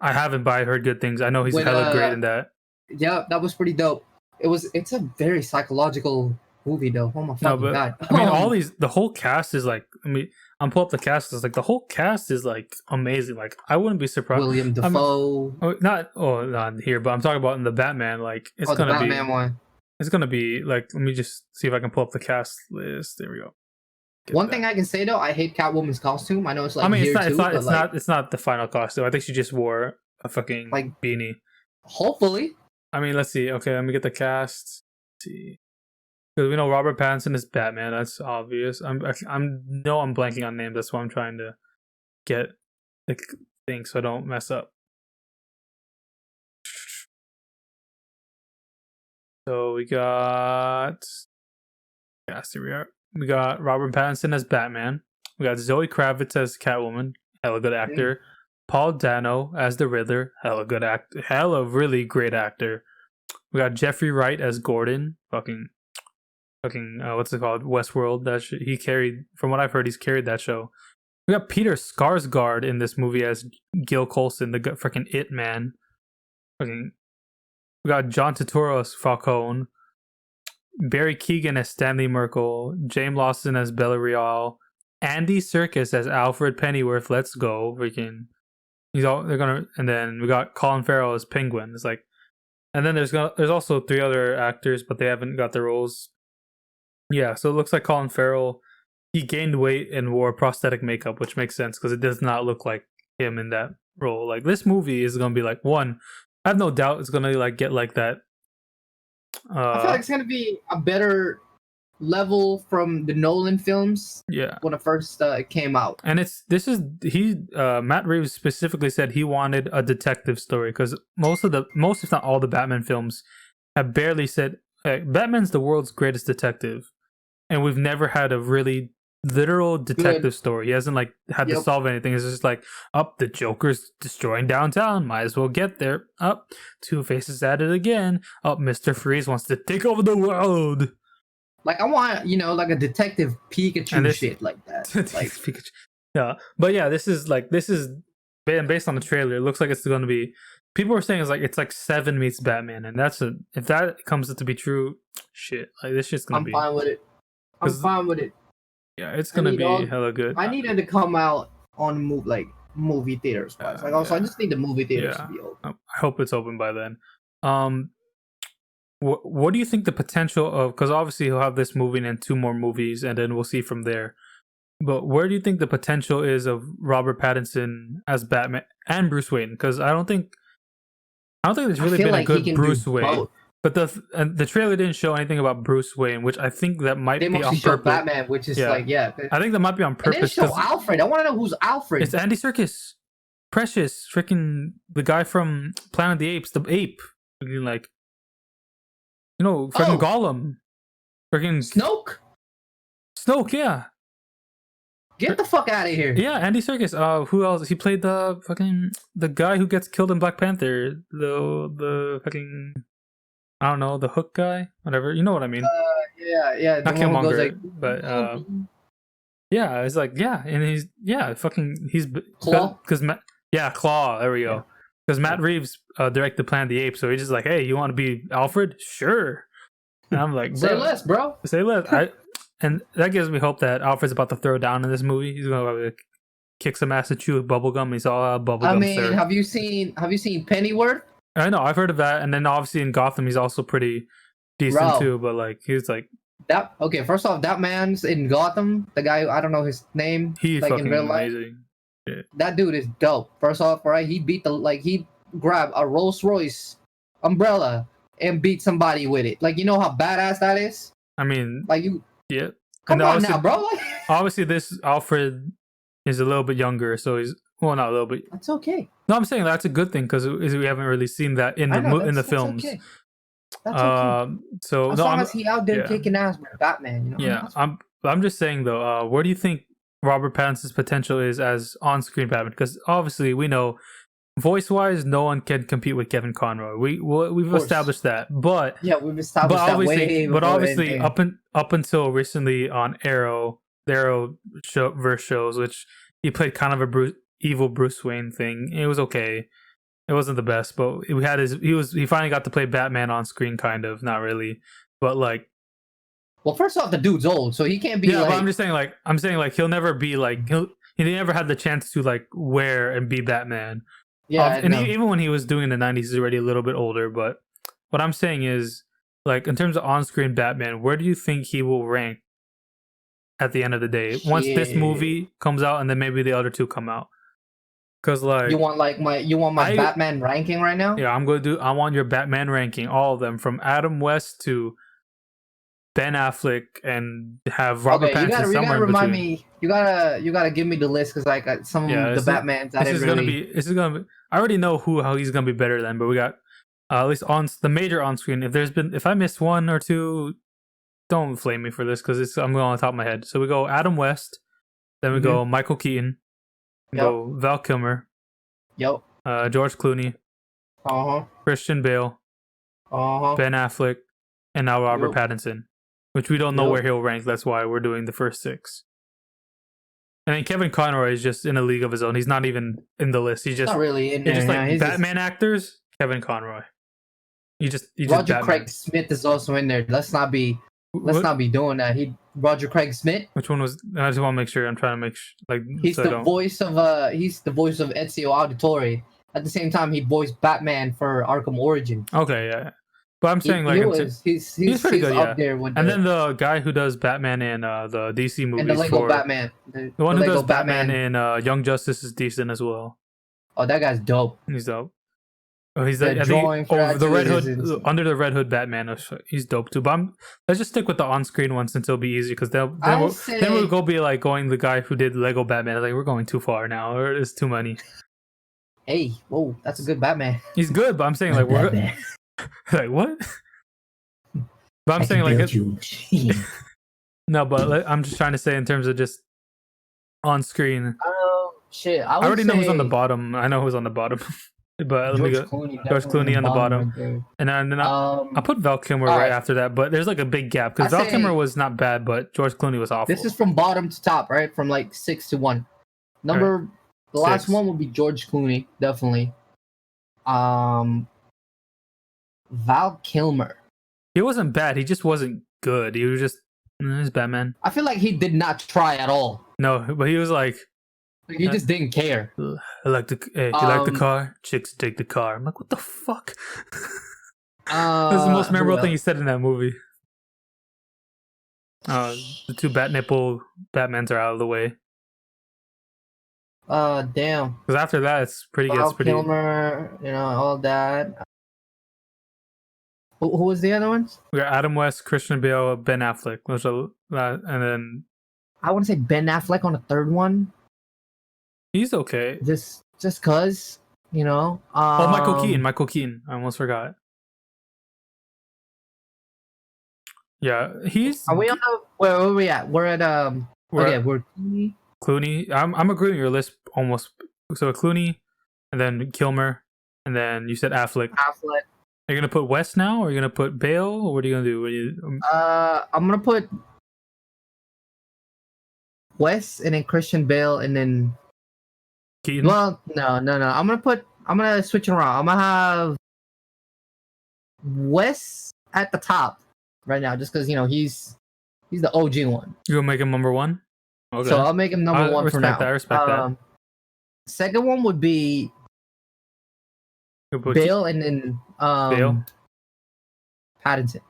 I haven't, but I heard good things. I know he's hella great in that. Yeah, that was pretty dope. It's a very psychological movie though. Oh my fucking god! I mean, the whole cast is I'm pulling up the cast. It's the whole cast is amazing. I wouldn't be surprised. William Dafoe. Not here, but I'm talking about in the Batman. It's gonna the Batman one. It's gonna be let me just see if I can pull up the cast list. There we go. One thing I can say though, I hate Catwoman's costume. I know it's it's not the final costume. I think she just wore a fucking beanie. Hopefully. I mean, let's see. Okay, let me get the cast. Let's see, because we know Robert Pattinson is Batman. That's obvious. I'm blanking on names. That's why I'm trying to get the thing so I don't mess up. So we got here we are. We got Robert Pattinson as Batman. We got Zoe Kravitz as Catwoman, hella good actor. Paul Dano as the Riddler, hella good actor, hella really great actor. We got Jeffrey Wright as Gordon, fucking what's it called? Westworld. He carried, from what I've heard, he's carried that show. We got Peter Skarsgård in this movie as Gil Coulson, the fucking It Man. Fucking, we got John Turturro as Falcone. Barry Keoghan as Stanley Merkel, James Lawson as Belial, Andy Serkis as Alfred Pennyworth. Let's go, freaking! And then we got Colin Farrell as Penguin. It's like, and then there's also 3 other actors, but they haven't got their roles. Yeah, so it looks like Colin Farrell, he gained weight and wore prosthetic makeup, which makes sense because it does not look like him in that role. Like, this movie is gonna be like, one, I have no doubt it's gonna like get like that. I feel like it's gonna be a better level from the Nolan films. Yeah, when it first came out. And Matt Reeves specifically said he wanted a detective story because most if not all the Batman films have barely said, hey, Batman's the world's greatest detective, and we've never had a really literal detective story. He hasn't like had to solve anything. It's just like, the Joker's destroying downtown, might as well get there. Two-Face is at it again. Mr. Freeze wants to take over the world. Like, I want, like a detective Pikachu shit like that. Like, Pikachu. Yeah, but yeah, this is based on the trailer. It looks like it's going to be. People were saying it's like Seven meets Batman, and if that comes to be true, shit, like this shit's gonna be. I'm fine with it. Yeah, it's gonna be hella good. I needed to come out on movie theaters. I just need the movie theaters to be open. I hope it's open by then. What do you think the potential of? Because obviously he'll have this movie and 2 more movies, and then we'll see from there. But where do you think the potential is of Robert Pattinson as Batman and Bruce Wayne? Because I don't think there's really been a good Bruce Wayne. Both. But the trailer didn't show anything about Bruce Wayne, which I think that might be on purpose. Batman, which is I think that might be on purpose. And then show Alfred. I want to know who's Alfred. It's Andy Serkis, Precious, freaking the guy from Planet of the Apes, the ape, like, freaking Gollum, freaking Snoke, yeah. Get the fuck out of here. Yeah, Andy Serkis. Who else? He played the guy who gets killed in Black Panther. The fucking, I don't know, the Hook guy, whatever. You know what I mean? Yeah. Not Killmonger, but yeah, it's like, yeah, and he's Claw. Claw. There we go. Because Matt Reeves directed Planet of the Apes, so he's just like, hey, you want to be Alfred? Sure. And I'm like, say less, bro. Say less. And that gives me hope that Alfred's about to throw down in this movie. He's gonna kick some ass and chew with bubblegum. He's all out of bubblegum. I mean, have you seen Pennyworth? I know, I've heard of that. And then obviously in Gotham, he's also pretty decent too. But like, he's like that. Okay, first off, that man's in Gotham. The guy, I don't know his name. He's like fucking in real life. Amazing. Yeah. That dude is dope. First off, right? He he grabbed a Rolls Royce umbrella and beat somebody with it. Like, you know how badass that is? I mean, like you. Yeah. Come on now, bro. Obviously, this Alfred is a little bit younger, so he's not a little bit. That's okay. No, I'm saying that's a good thing because we haven't really seen that in the films. Okay. That's okay. So as long as he out there kicking ass with Batman, Yeah, I'm just saying though. Where do you think Robert Pattinson's potential is as on-screen Batman? Because obviously we know, voice-wise, no one can compete with Kevin Conroy. We've established that, but we've established that way. But obviously, up until recently on the Arrowverse shows, which he played kind of a evil Bruce Wayne thing. It was okay. It wasn't the best, but he finally got to play Batman on screen, kind of, not really, but like. Well, first off, the dude's old, so he can't be. Yeah, but I'm saying he'll never be like he never had the chance to like wear and be Batman. Yeah, and even when he was doing it in the 90s, he's already a little bit older. But what I'm saying is, like, in terms of on-screen Batman, where do you think he will rank at the end of the day? Once this movie comes out, and then maybe the other 2 come out. Because like you want my Batman ranking right now? Yeah, I want your Batman ranking, all of them, from Adam West to Ben Affleck, and have Robert Pattinson somewhere in between. You gotta remind me. You gotta give me the list, because like some of the Batmans. This is gonna be. I already know how he's gonna be better than, but we got At least on the major on screen. If I missed one or two, don't flame me for this because I'm going on the top of my head. So we go Adam West, then we go Michael Keaton, we go Val Kilmer, George Clooney, Christian Bale, Ben Affleck, and now Robert Pattinson, which we don't know where he'll rank. That's why we're doing the first 6. And then Kevin Conroy is just in a league of his own. He's not even in the list. He's just not really in there. Just like Batman actors. Kevin Conroy. Roger Craig Smith is also in there. Let's not be doing that. Roger Craig Smith. Which one was? I just want to make sure. I'm trying to make sure. He's the voice of Ezio Auditore. At the same time, he voiced Batman for Arkham Origin. Okay, yeah. But I'm saying he's pretty good. Up there with then the guy who does Batman in the DC movies and the Lego Batman. The one who does Batman in Young Justice is decent as well. Oh, that guy's dope. He's dope. Oh, he's the Red Hood under the Red Hood Batman. He's dope too. But let's just stick with the on-screen one since it'll be easy because then we'll go be like going the guy who did Lego Batman. Like we're going too far now, or it's too many. Hey, whoa, that's a good Batman. He's good, but I'm saying like we're like what? But I'm saying like no, but I'm just trying to say in terms of just on screen. Shit, I already know who's on the bottom. I know who's on the bottom. But let me go. George Clooney on the bottom, right, and then I'll put Val Kilmer right after that. But there's like a big gap because Val Kilmer was not bad, but George Clooney was awful. This is from bottom to top, right? From like 6 to 1. The last one would be George Clooney, definitely. Val Kilmer. He wasn't bad. He just wasn't good. He was just he's Batman. I feel like he did not try at all. No, but he was like. He just didn't care. I like the. Hey, do you like the car? Chicks take the car. I'm like, what the fuck? That's the most memorable thing he said in that movie. The 2 bat nipple Batmans are out of the way. Damn. Because after that, it's pretty good. Kilmer, all that. Who was the other ones? We got Adam West, Christian Bale, Ben Affleck. And then I want to say Ben Affleck on the third one. He's okay. Just cause, Michael Keaton. Michael Keaton. I almost forgot. Yeah, he's. Are we on the? Where are we at? We're at we're Clooney. I'm agreeing with your list almost. So Clooney, and then Kilmer, and then you said Affleck. Are you gonna put West now, or are you gonna put Bale, or what are you gonna do? I'm gonna put West, and then Christian Bale, and then. Keaton? Well, no. I'm gonna switch it around. I'm gonna have Wes at the top right now, just because he's the OG one. You gonna make him number 1? Okay. So I'll make him number 1 for now. I respect that. Second one would be Bale, and then Bale? Pattinson.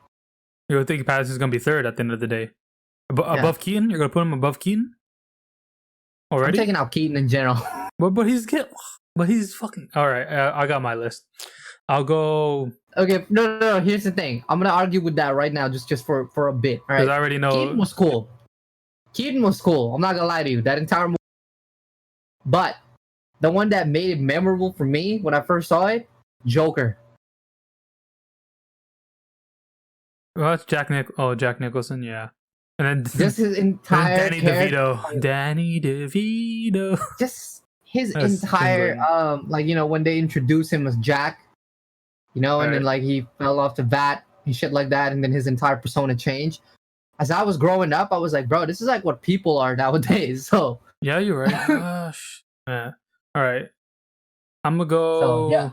You would think Pattinson's gonna be third at the end of the day. Above Keaton? You're gonna put him above Keaton? Already? I'm taking out Keaton in general. But he's fucking all right. I got my list. I'll go. Okay, no. Here's the thing. I'm gonna argue with that right now, just for a bit. All right. Because I already know Keaton was cool. I'm not gonna lie to you. That entire movie. But the one that made it memorable for me when I first saw it, Joker. Well, it's Jack Nicholson, yeah. And then just his entire Danny DeVito. Just his entire when they introduced him as Jack, and then like he fell off the vat and shit like that, and then his entire persona changed. As I was growing up, I was like, bro, this is like what people are nowadays. So yeah, you're right. Gosh, yeah. All right, I'm gonna go. So, yeah.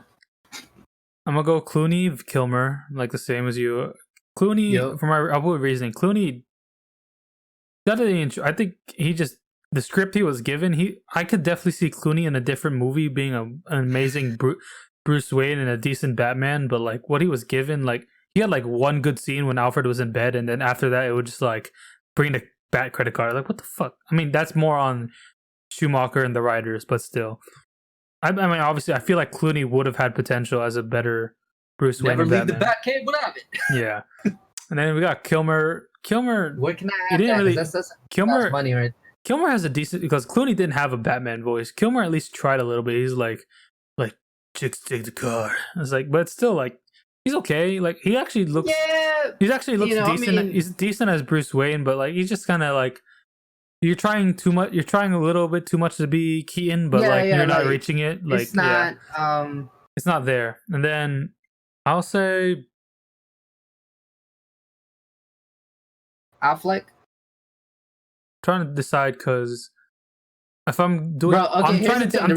I'm gonna go Clooney, Kilmer, like the same as you. Clooney, for my reasoning, Clooney. I think the script he was given. I could definitely see Clooney in a different movie being an amazing Bruce Wayne and a decent Batman. But like what he was given, like he had like one good scene when Alfred was in bed, and then after that it would just like bring the bat credit card. Like what the fuck? I mean that's more on Schumacher and the writers, but still, I mean obviously I feel like Clooney would have had potential as a better Bruce Wayne. Never leave the Batcave without it. Yeah, and then we got Kilmer. What can I add? That's money, right? Kilmer has a decent because Clooney didn't have a Batman voice. Kilmer at least tried a little bit. He's like chicks take the car. It's like, but it's still like he's okay. Like he actually looks. Yeah, He actually looks I decent. mean, He's decent as Bruce Wayne, but like he's just kind of like you're trying too much. You're trying a little bit too much to be Keaton, but like yeah, you're not like reaching it. Like it's not. it's not there. And then I'll say Affleck. trying to decide because if I'm doing, Bro, okay, I'm here's trying the to. thing.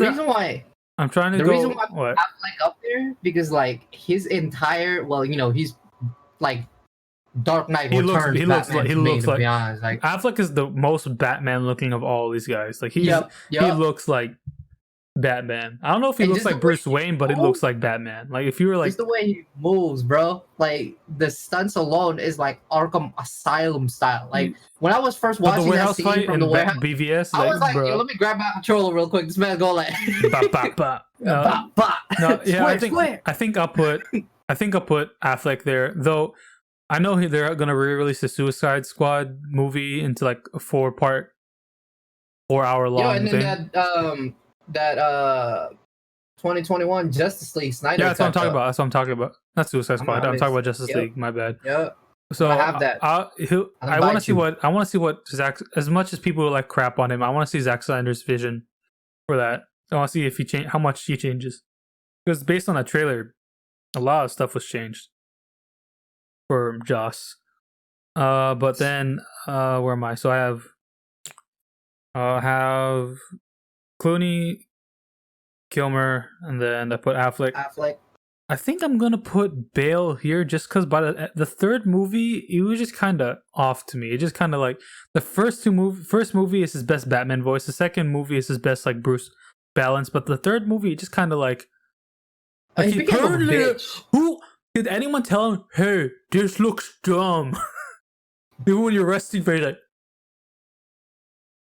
I'm trying to The go. reason why What? Affleck up there because like his entire he's like Dark Knight He Returns Batman to me, to be honest. Like Affleck is the most Batman looking of all these guys. Like he yep. looks like Batman. I don't know if he And looks just the like way Bruce Wayne, but he looks like Batman. Like if you were like just the way he moves, bro. Like the stunts alone is like Arkham Asylum style. Like when I was first but the watching that warehouse scene fight from in the warehouse, BVS, I was like, bro. yo, let me grab my controller real quick. This man's going like Bop, bop, bop. bop, bop. No, yeah, Square. I think I'll put Affleck there. Though I know they're gonna re-release the Suicide Squad movie into like a 4-hour long Yo, and thing. then that 2021 Justice League Snyder. Yeah, that's what I'm talking about. Not Suicide Squad. I'm talking about Justice League. My bad. Yeah. So I have that. I want to see what Zack. As much as people like crap on him, I want to see Zack Snyder's vision for that. I want to see if how much he changes. Because based on that trailer, a lot of stuff was changed for Joss. But then where am I? So I have Clooney, Kilmer, and then I put Affleck. I think I'm gonna put Bale here just because by the third movie, it was just kind of off to me. It just kind of like the first movie is his best Batman voice. The second movie is his best like Bruce balance, but the third movie it just kind of like he became a bitch. Who did anyone tell him? Hey, this looks dumb. Even when you're resting for like.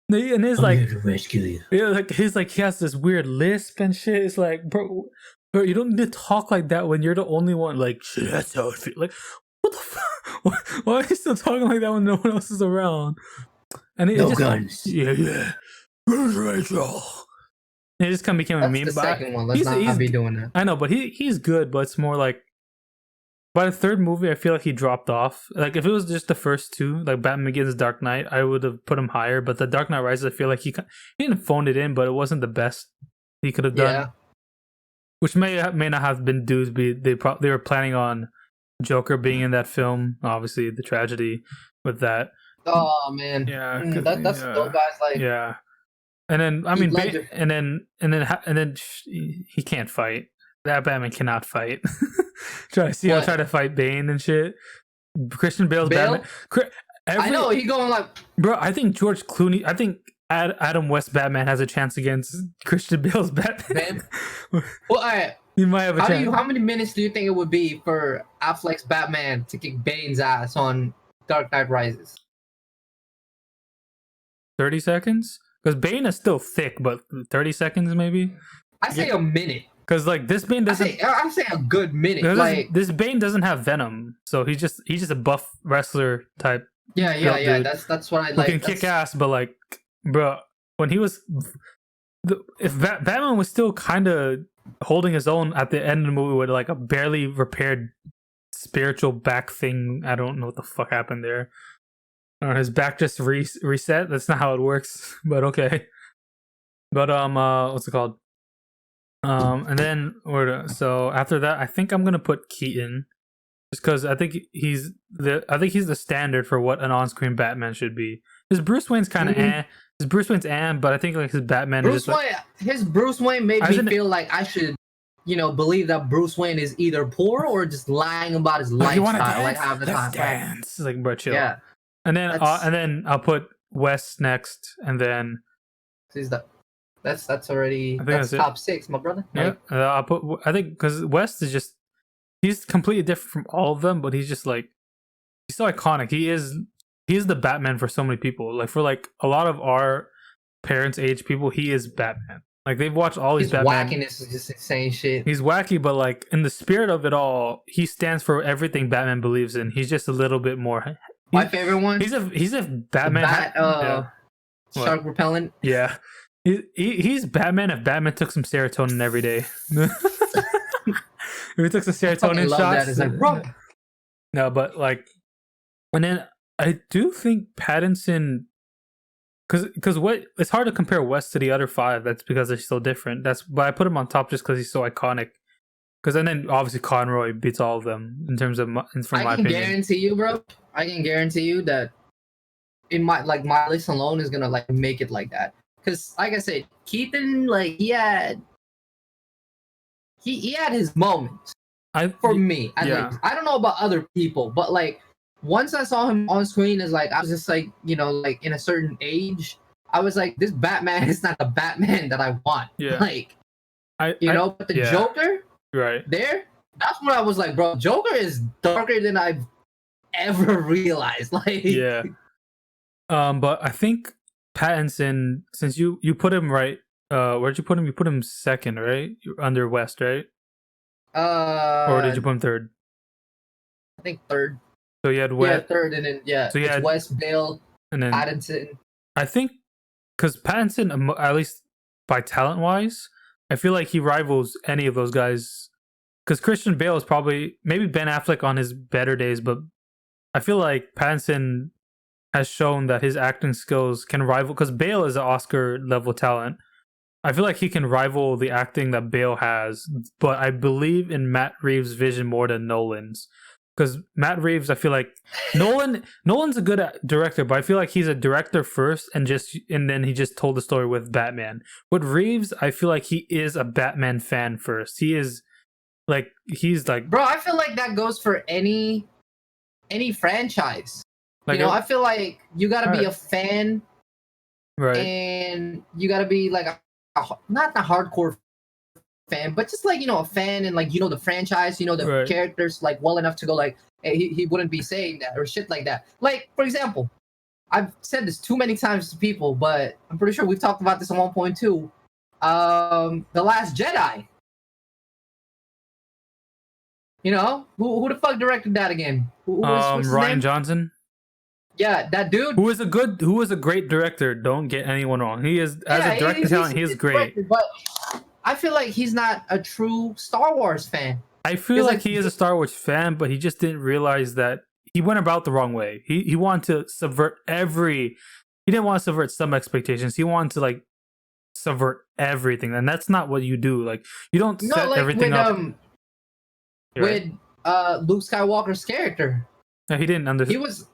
And it's like, rescue you. Yeah, like he has this weird lisp and shit. It's like, bro, you don't need to talk like that when you're the only one. Like, shit, that's how it feels. Like, what the fuck? Why are you still talking like that when no one else is around? And no guns. Yeah. Where's Rachel? And it just kind of became a meme. That's the second one. Let's not be doing that. I know, but he's good. But it's more like by the third movie, I feel like he dropped off. Like if it was just the first two, like Batman Begins, Dark Knight, I would have put him higher. But the Dark Knight Rises, I feel like he didn't phone it in, but it wasn't the best he could have done. Yeah. Which may not have been due to be they were planning on Joker being in that film. Obviously, the tragedy with that. Oh man, yeah, that's those guys like yeah. And then I mean, and then he can't fight. That Batman cannot fight. Try to fight Bane and shit. Christian Bale's Batman. I know he going like, bro. I think George Clooney. I think Adam West Batman has a chance against Christian Bale's Batman. Well, all right. He might have a chance. How many minutes do you think it would be for Affleck's Batman to kick Bane's ass on Dark Knight Rises? 30 seconds? Because Bane is still thick, but 30 seconds maybe? I say a minute. Because like this Bane doesn't. I say a good minute. Like this Bane doesn't have venom, so he's just a buff wrestler type. Yeah. Dude. That's what I like. Who can kick ass, but like, bro, when he was, if Batman was still kind of holding his own at the end of the movie with like a barely repaired spiritual back thing. I don't know what the fuck happened there. His back just reset. That's not how it works, but okay. But what's it called? And then so after that, I think I'm gonna put Keaton, just because I think he's the standard for what an on-screen Batman should be. His Bruce Wayne's kind of His Bruce Wayne's but I think like his Batman. His Bruce Wayne made me feel like I should, believe that Bruce Wayne is either poor or just lying about his lifestyle, like half the time. Dance, like bro, chill. Yeah. And then I'll put West next, and then that's already top 6, my brother. Yeah, I think because West is just he's completely different from all of them, but he's just like he's so iconic. He is the Batman for so many people. Like for like a lot of our parents' age people, he is Batman. Like they've watched all these Batman. Wackiness is just insane shit. He's wacky, but like in the spirit of it all, he stands for everything Batman believes in. He's just a little bit more. My favorite one. He's a Batman. Shark repellent. Yeah. He's Batman if Batman took some serotonin every day. If he took some I fucking serotonin love shots. that. It's like, bro, No, but like, and then I do think Pattinson, because what it's hard to compare West to the other five. That's because they're so different. That's but I put him on top just because he's so iconic. Because and then obviously Conroy beats all of them in terms of from my I can opinion. guarantee you, bro. I can guarantee you that in my list alone is gonna like make it like that. Because like I said, Keaton, like he had his moments for me at least. I don't know about other people, but like once I saw him on screen, is like I was just like, you know, like in a certain age, I was like, this Batman is not the Batman that I want. Yeah. Like, but the Joker, right there, that's when I was like, bro, Joker is darker than I've ever realized. Like, yeah. But I think Pattinson, since you put him right, where'd you put him? You put him second, right? Under West, right? Or did you put him third? I think third. So you had West. Yeah, third, and then so you had West, Bale, and then Pattinson. I think because Pattinson, at least by talent wise, I feel like he rivals any of those guys. Because Christian Bale is probably maybe Ben Affleck on his better days, but I feel like Pattinson has shown that his acting skills can rival. Because Bale is an Oscar level talent. I feel like he can rival the acting that Bale has, but I believe in Matt Reeves' vision more than Nolan's. Because Matt Reeves, I feel like Nolan's a good director, but I feel like he's a director first, and then he just told the story with Batman. With Reeves, I feel like he is a Batman fan first. He's like, bro. I feel like that goes for any franchise. Like, you know, I feel like you gotta be a fan, right? And you gotta be like not a hardcore fan, but just like, you know, a fan, and like, you know, the franchise, you know, the characters like well enough to go like, hey, he wouldn't be saying that or shit like that. Like, for example, I've said this too many times to people, but I'm pretty sure we've talked about this at one point too. The Last Jedi. You know, who the fuck directed that again? What's Rian Johnson. Yeah, that dude. Who is a great director. Don't get anyone wrong. He is as a director talent. He is great. But I feel like he's not a true Star Wars fan. I feel like he is a Star Wars fan, but he just didn't realize that he went about the wrong way. He wanted to subvert He didn't want to subvert some expectations. He wanted to like subvert everything, and that's not what you do. Like, you don't set everything up. With Luke Skywalker's character, no, he didn't understand.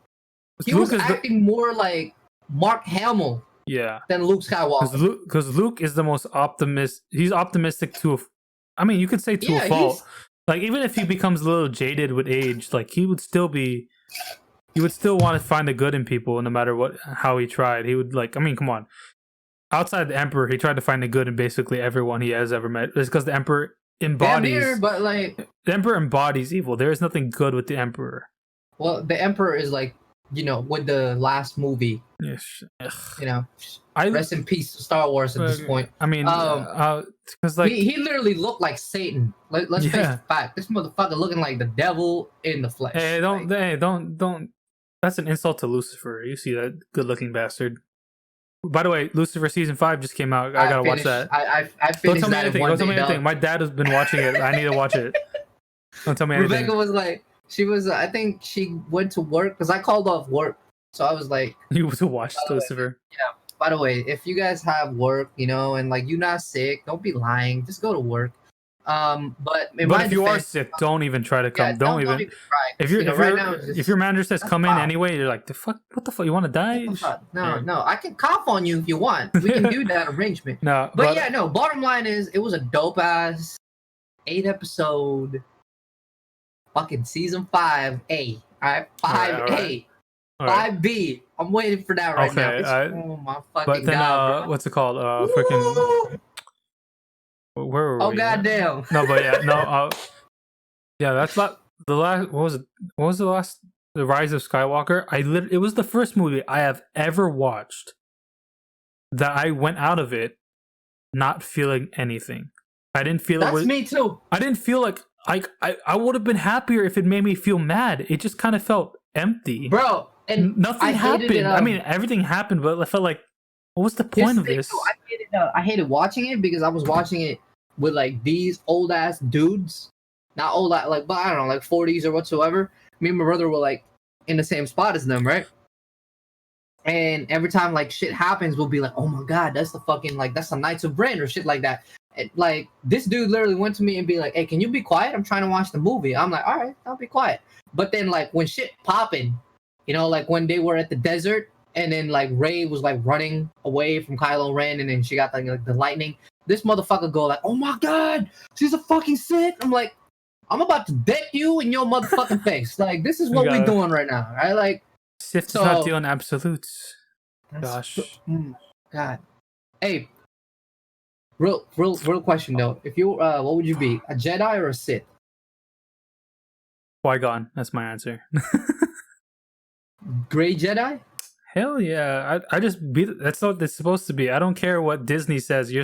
He was acting more like Mark Hamill. Yeah. Than Luke Skywalker. Because Luke is the most He's optimistic I mean, you could say to a fault. Like, even if he becomes a little jaded with age, like he would still want to find the good in people, no matter how he tried. He would like. I mean, come on. Outside the Emperor, he tried to find the good in basically everyone he has ever met. It's because the Emperor embodies. But like the Emperor embodies evil. There is nothing good with the Emperor. Well, the Emperor is like, you know, with the last movie. Yes. You know, rest in peace to Star Wars at this point. I mean, because like he literally looked like Satan. Let's face the fact. This motherfucker looking like the devil in the flesh. Hey, don't. That's an insult to Lucifer. You see that good-looking bastard. By the way, Lucifer season 5 just came out. I gotta watch that. I finished Don't tell me anything. My dad has been watching it. I need to watch it. Don't tell me anything. Rebecca was like, I think she went to work because I called off work. So I was like, you went to watch Lucifer. Yeah. By the way, if you guys have work, you know, and like you're not sick, don't be lying. Just go to work. But if you are sick, don't even try to come. Don't even try. If your manager says come in anyway, you're like, the fuck? What the fuck? You want to die? No. I can cough on you if you want. We can do that arrangement. No, but yeah, no. Bottom line is, it was a dope ass 8-episode fucking season 5A. All right, 5A. 5B. I'm waiting for that right now. Oh my fucking god! Bro. What's it called? Freaking. Where were we? Goddamn! No, but yeah, no. Yeah, that's not the last. What was it? What was the last? The Rise of Skywalker. It was the first movie I have ever watched that I went out of it not feeling anything. I didn't feel That's me too. I didn't feel like I would have been happier if it made me feel mad. It just kind of felt empty, bro. And nothing happened. I mean, everything happened, but I felt like, what was the point of this? I hated watching it because I was watching it with like these old ass dudes, not old, like, but I don't know, like 40s or whatsoever. Me and my brother were like in the same spot as them, right? And every time like shit happens, we'll be like, "Oh my god, that's the fucking like that's the Knights of Ren or shit like that." And, like this dude literally went to me and be like, "Hey, can you be quiet? I'm trying to watch the movie." I'm like, "All right, I'll be quiet." But then like when shit popping, you know, like when they were at the desert and then like Rey was like running away from Kylo Ren and then she got like the lightning. This motherfucker go like, "Oh my god, she's a fucking Sith." I'm like, I'm about to deck you in your motherfucking face. Like this is what we're doing right now, right? Like. Sith does not deal in absolutes. Gosh. God. Hey. Real question though. If you what would you be? A Jedi or a Sith? Qui-Gon. That's my answer. Gray Jedi? Hell yeah. I just be that's what it's supposed to be. I don't care what Disney says. I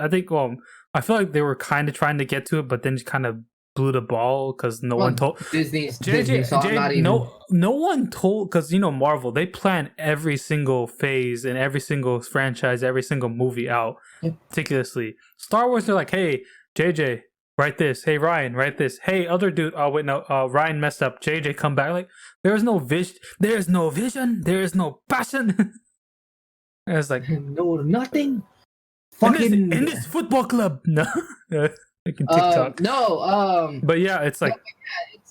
think I feel like they were kind of trying to get to it, but then just kind of blew the ball because no one told Disney, so I'm not even... no one told, because you know Marvel, they plan every single phase and every single franchise, every single movie out meticulously. Star Wars, they're like, "Hey JJ, write this. Hey Ryan, write this. Hey other dude, oh wait no, Ryan messed up. JJ, come back." Like there's no vision, there is no passion. It's like no nothing. Fucking in this football club. No. TikTok. But yeah, it's like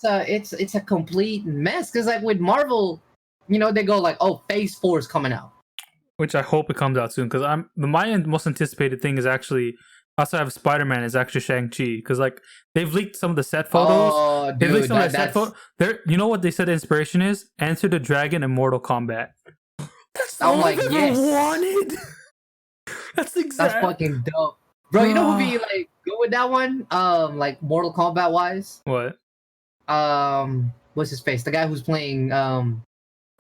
it's a complete mess because like with Marvel, you know, they go like, "Oh, Phase 4 is coming out," which I hope it comes out soon because my most anticipated thing is actually outside of Spider-Man is actually Shang-Chi because like they've leaked some of the set photos. Oh, dude, they've leaked some of the set photos. You know what they said the inspiration is? Enter the Dragon and Mortal Kombat. That's all I've ever wanted. That's fucking dope. Bro, you know who be like good with that one? Like Mortal Kombat wise. What? What's his face? The guy who's playing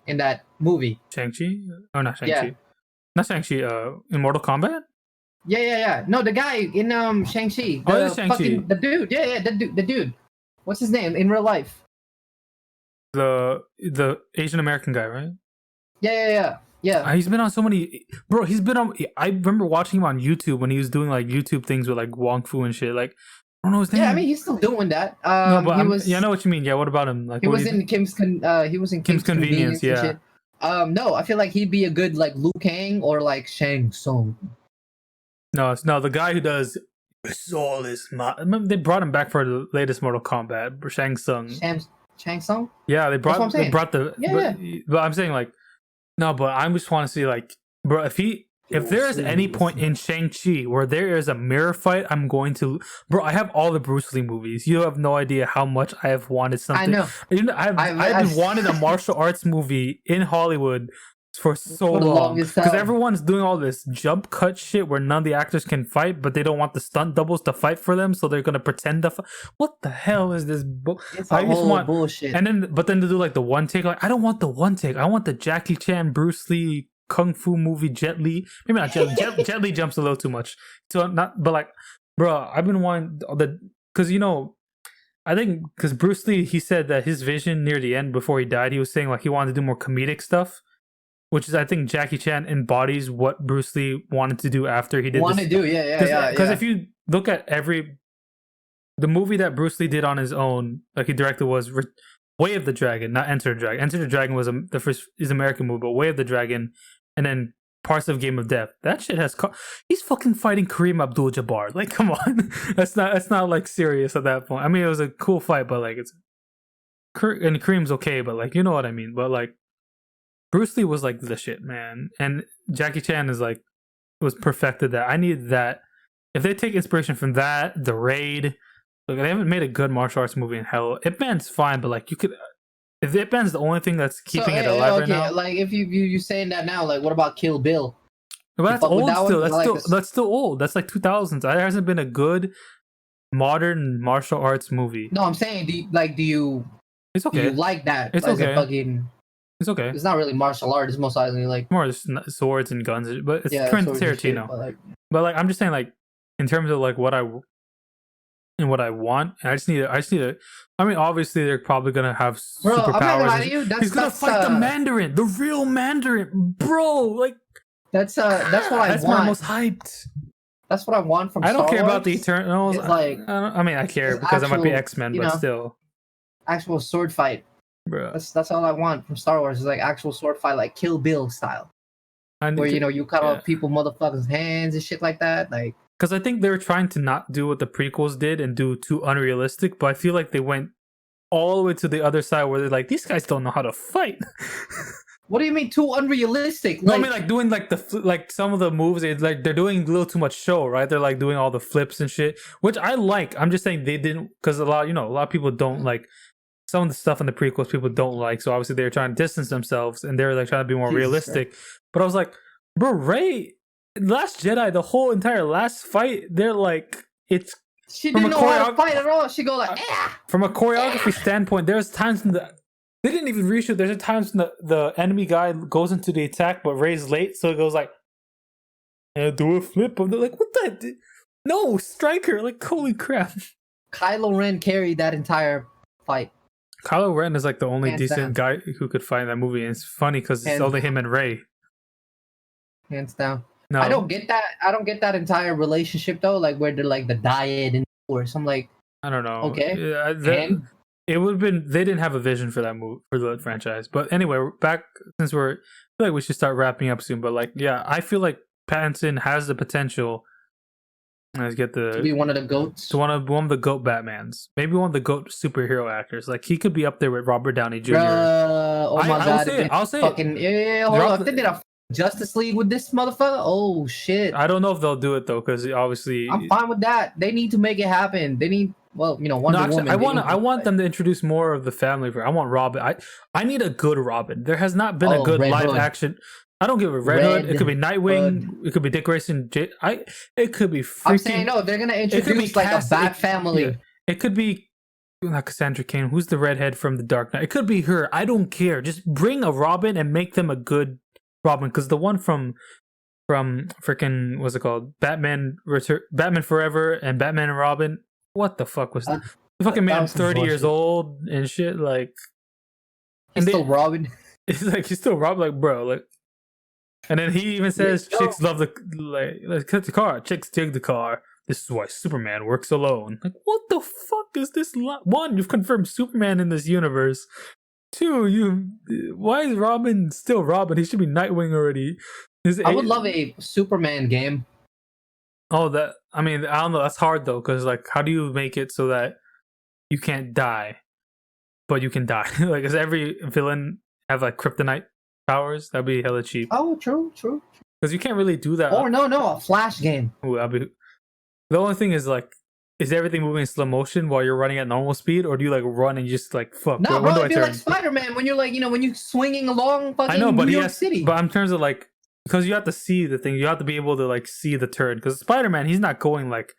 in that movie. Shang-Chi? Oh, not Shang-Chi. Yeah. Not Shang-Chi. In Mortal Kombat? Yeah. No, the guy in Shang-Chi. Shang-Chi. The dude. Yeah, the dude. What's his name in real life? The Asian American guy, right? Yeah. He's been on so many, bro. I remember watching him on YouTube when he was doing like YouTube things with like Wong Fu and shit. Like, I don't know his name. Yeah, I mean he's still doing that. No, but I know what you mean. Yeah, what about him? Like, he was in Kim's Convenience. Yeah. And shit. No, I feel like he'd be a good like Liu Kang or like Shang Tsung. No, the guy who does Soul is my. They brought him back for the latest Mortal Kombat. Shang Tsung. Shang Tsung. Yeah, they brought the. Yeah. But I'm saying like. No, but I just want to see like, bro, if there is any point in Shang-Chi where there is a mirror fight, I'm going to, bro. I have all the Bruce Lee movies. You have no idea how much I have wanted something. I know. I've wanted a martial arts movie in Hollywood for so long because everyone's doing all this jump cut shit where none of the actors can fight, but they don't want the stunt doubles to fight for them, so they're gonna pretend to fight. What the hell is this? I just want bullshit. But then to do like the one take, like I don't want the one take. I want the Jackie Chan, Bruce Lee, kung fu movie, Jet Li. Maybe not Jet Li. Jet Li jumps a little too much. So but like, bro, I've been wanting because you know. I think because Bruce Lee, he said that his vision near the end before he died, he was saying like he wanted to do more comedic stuff. Which is, I think, Jackie Chan embodies what Bruce Lee wanted to do after he did. Because if you look at the movie that Bruce Lee did on his own, like he directed, was Way of the Dragon, not Enter the Dragon. Enter the Dragon was the first American movie, but Way of the Dragon, and then parts of Game of Death. That shit has. He's fucking fighting Kareem Abdul-Jabbar. Like, come on, that's not like serious at that point. I mean, it was a cool fight, but like and Kareem's okay, but like you know what I mean. But like. Bruce Lee was like the shit, man, and Jackie Chan was perfected that. I need that. If they take inspiration from that, The Raid, like they haven't made a good martial arts movie in hell. Ip Man's fine, but like you could, if Ip Man's the only thing that's keeping it alive right now. Like if you saying that now, like what about Kill Bill? But that's old still. That's still old. That's like 2000s. There hasn't been a good modern martial arts movie. No, I'm saying, do you? It's okay. Do you like that? It's okay. It's okay. It's not really martial art. It's most likely like more swords and guns, but it's Quentin Tarantino. But like I'm just saying, like in terms of like what I want, I just need to. I mean, obviously they're probably gonna have superpowers. I'm not gonna lie to you. He's gonna fight the Mandarin, the real Mandarin, bro. Like that's what I want. That's my most hyped. That's what I want from. I don't Star care Wars. about the Eternals. It's like I mean, I care it's because I might be actual, X-Men, you but know, still, actual sword fight. bro. That's all I want from Star Wars. Is like actual sword fight, like Kill Bill style, I where need to, you cut off people, motherfuckers' hands and shit like that. Like, because I think they were trying to not do what the prequels did and do too unrealistic, but I feel like they went all the way to the other side where they're like, these guys don't know how to fight. what do you mean too unrealistic? No, I mean like doing like like some of the moves, they're doing a little too much show, right? They're like doing all the flips and shit, which I like. I'm just saying they didn't, because a lot of people don't like some of the stuff in the prequels. People don't like, so obviously they were trying to distance themselves and they're like trying to be more Jesus realistic. Christ. But I was like, bro, Rey, Last Jedi, the whole entire last fight, they're like, it's She from didn't a know how to fight at all. She go like, from a choreography standpoint, there's times when they didn't even reshoot. There's times when the enemy guy goes into the attack, but Rey's late, so it goes like, do a flip. And they're like, what the? No, strike her. Like, holy crap. Kylo Ren carried that entire fight. Kylo Ren is like the only Hands decent down. guy who could fight in that movie, and it's funny because it's Hands only him and Rey. Hands down. No, I don't get that. I don't get that entire relationship though. Like where they're like the diet and force. I'm like, I don't know. okay. Yeah, it would have been. They didn't have a vision for that movie, for the franchise. But anyway, we're back, since I feel like we should start wrapping up soon. But like, yeah, I feel like Pattinson has the potential. Let's get to be one of the goats. to one of the GOAT Batmans, maybe one of the GOAT superhero actors. Like he could be up there with Robert Downey Jr. Oh my god! I'll say fucking, it. Yeah, hold on. If they did a Justice League with this motherfucker, oh shit! I don't know if they'll do it though, because obviously I'm fine with that. They need to make it happen. They need, Wonder Woman. I want them to introduce more of the family. I want Robin. I need a good Robin. There has not been a good live action. I don't give a Red Hood. It could be Nightwing. It could be Dick Grayson. It could be freaking. I'm saying no. They're gonna introduce like a Bat family. Yeah. It could be not Cassandra Cain. Who's the redhead from The Dark Knight? It could be her. I don't care. Just bring a Robin and make them a good Robin. Because the one from freaking, what's it called? Batman Forever and Batman and Robin. What the fuck was that? The fucking man 30 years old and shit. Like, he's still Robin. It's like he's still Robin. Like, bro, like. And then he even says, chicks love let's cut the car. Chicks dig the car. This is why Superman works alone. Like, what the fuck is this? One, you've confirmed Superman in this universe. Two, why is Robin still Robin? He should be Nightwing already. I would love a Superman game. Oh, I don't know. That's hard though, because like, how do you make it so that you can't die, but you can die? Like, does every villain have like kryptonite powers? That'd be hella cheap. Oh, true. Because you can't really do that. Or no, a Flash game. Ooh, the only thing is like, is everything moving in slow motion while you're running at normal speed, or do you like run and just like fuck? No, bro, it'd be like Spider-Man when you're like, when you're swinging along fucking New York City. But in terms of like, because you have to see the thing, you have to be able to like see the turn. Because Spider-Man, he's not going like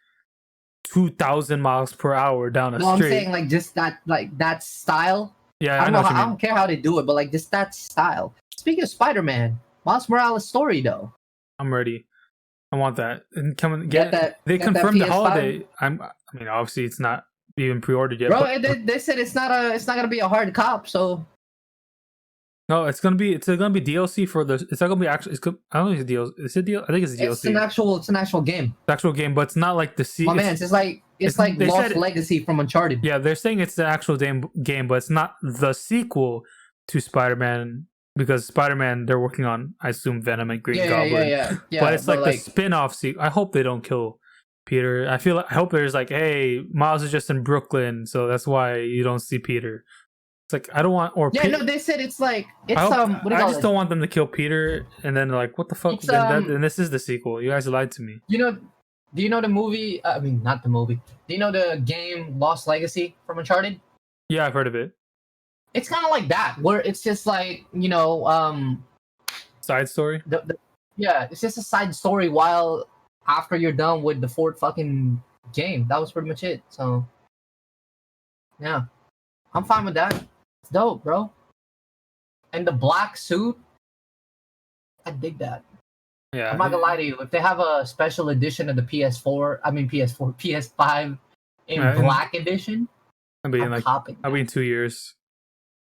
2,000 miles per hour down a street. I'm saying like just that style. Yeah, I don't care how they do it, but like just that style. Speaking of Spider-Man, Miles Morales' story though. I'm ready. I want that. And come and get that. They get confirmed that the holiday. Obviously it's not even pre-ordered yet. Bro, they said it's not gonna be a hard cop, so. No, it's gonna be DLC for the. It's not gonna be actually. I don't think it's DLC. Is it DLC? I think it's DLC. It's an actual game. It's an actual game, but it's not like the. My man, it's like Lost Legacy from Uncharted. Yeah, they're saying it's the actual game, but it's not the sequel to Spider-Man, because Spider-Man they're working on, I assume, Venom and Green Goblin. Yeah. But it's like the spin-off sequel. I hope they don't kill Peter. I hope there's like, hey, Miles is just in Brooklyn, so that's why you don't see Peter. It's like, I don't want, or they said it's like I just don't want them to kill Peter and then like, what the fuck? And this is the sequel. You guys lied to me. Do you know the movie? Not the movie. Do you know the game Lost Legacy from Uncharted? Yeah, I've heard of it. It's kind of like that, where it's just like side story. It's just a side story while after you're done with the fourth fucking game. That was pretty much it. So yeah, I'm fine with that. It's dope, bro. And the black suit, I dig that. Yeah, I'm not gonna lie to you. If they have a special edition of the PS5 in black edition, I'll be in 2 years.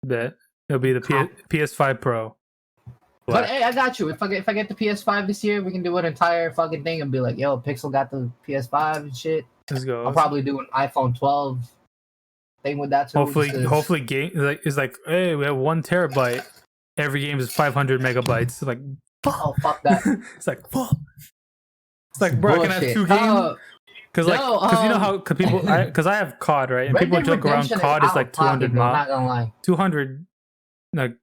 That it'll be the PS5 Pro. But hey, I got you. If I get the PS5 this year, we can do an entire fucking thing and be like, yo, Pixel got the PS5 and shit. Let's go. I'll probably do an iPhone 12 thing with that too. Hopefully, game is like, hey, we have 1 terabyte. Every game is 500 megabytes. Like, oh fuck that. It's like, fuck. It's like, bro, I can have 2 games. Because you know how people, because I have COD, right? And Red people Dead joke around Redemption COD is like 200 I'm not gonna lie. 200, like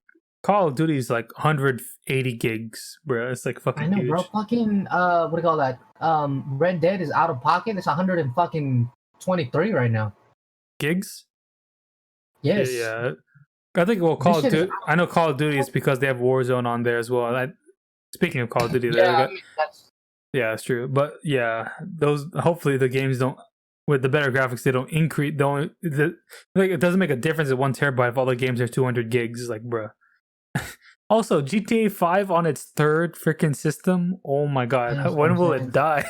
Call of Duty is like 180 gigs, bro. It's like fucking I know, huge. bro. Fucking what do you call that? Red Dead is out of pocket. It's 123 right now. Gigs? Yes. Yeah. I think Call of Duty. I know Call of Duty is because they have Warzone on there as well. Speaking of Call of Duty, that's true. But yeah, those hopefully the games don't, with the better graphics, they don't increase. It doesn't make a difference at 1 terabyte if all the games are 200 gigs. It's like, bruh. Also, GTA 5 on its 3rd freaking system. Oh my god, when will it die?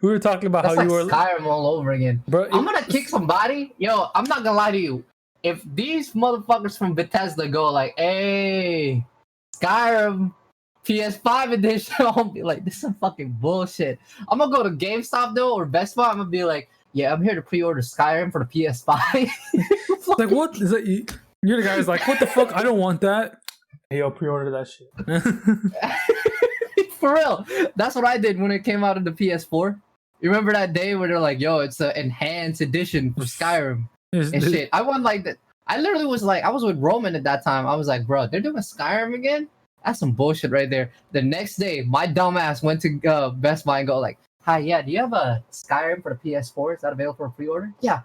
We were talking about how you were Skyrim all over again, bro. I'm gonna kick somebody. Yo, I'm not gonna lie to you. If these motherfuckers from Bethesda go like, "Hey, Skyrim PS5 edition," I'll be like, "This is some fucking bullshit." I'm gonna go to GameStop though or Best Buy. I'm gonna be like, "Yeah, I'm here to pre-order Skyrim for the PS5." Like, what is that? You're the guy who's like, "What the fuck? I don't want that." Hey, yo, pre-order that shit. For real. That's what I did when it came out of the PS4. You remember that day where they're like, yo, it's an enhanced edition for Skyrim and shit. I won like that. I literally was like, I was with Roman at that time. I was like, bro, they're doing Skyrim again? That's some bullshit right there. The next day, my dumbass went to Best Buy and go like, hi, yeah, do you have a Skyrim for the PS4? Is that available for pre-order? Yeah.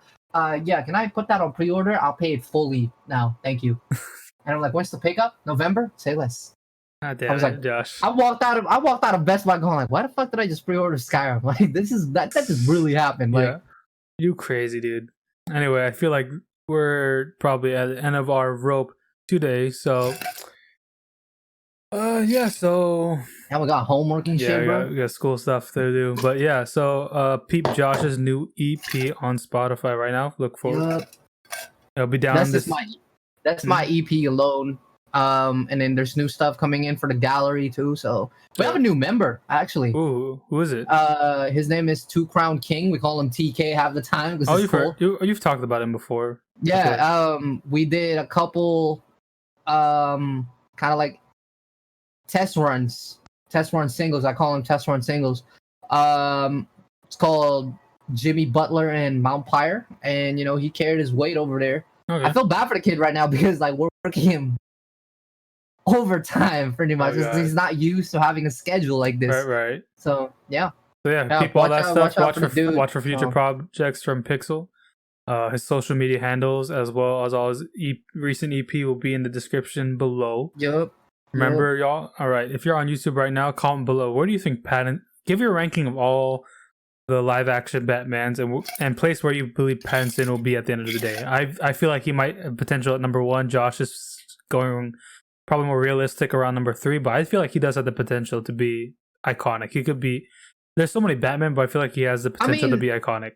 Yeah, can I put that on pre-order? I'll pay it fully now. Thank you. And I'm like, when's the pickup? November? Say less. I was like, Josh. I walked out of Best Buy going like, why the fuck did I just pre-order Skyrim? Like, that just really happened. Like, yeah. You crazy dude. Anyway, I feel like we're probably at the end of our rope today. So, yeah. So and we got homework and shit, bro. We got school stuff to do. But yeah, so peep Josh's new EP on Spotify right now. Look forward. Yep. It'll be down. That's my EP alone. And then there's new stuff coming in for the gallery too. So we have a new member actually. Ooh, who is it? His name is Two Crown King. We call him TK half the time. Oh, you've talked about him before. Yeah. We did a couple, kind of like test run singles. I call them test run singles. It's called Jimmy Butler and Mount Pyre, and he carried his weight over there. Okay. I feel bad for the kid right now because like we're working him overtime pretty much. He's not used to having a schedule like this. Right. So yeah. Keep all that stuff. Watch for future projects from Pixel. His social media handles as well as all his recent EP will be in the description below. Yep. Remember, y'all. All right. If you're on YouTube right now, comment below. Where do you think give your ranking of all the live action Batmans and place where you believe Pattinson will be at the end of the day. I feel like he might have potential at number 1. Josh is going probably more realistic around number 3, but I feel like he does have the potential to be iconic. He could be. There's so many Batman, but I feel like he has the potential to be iconic.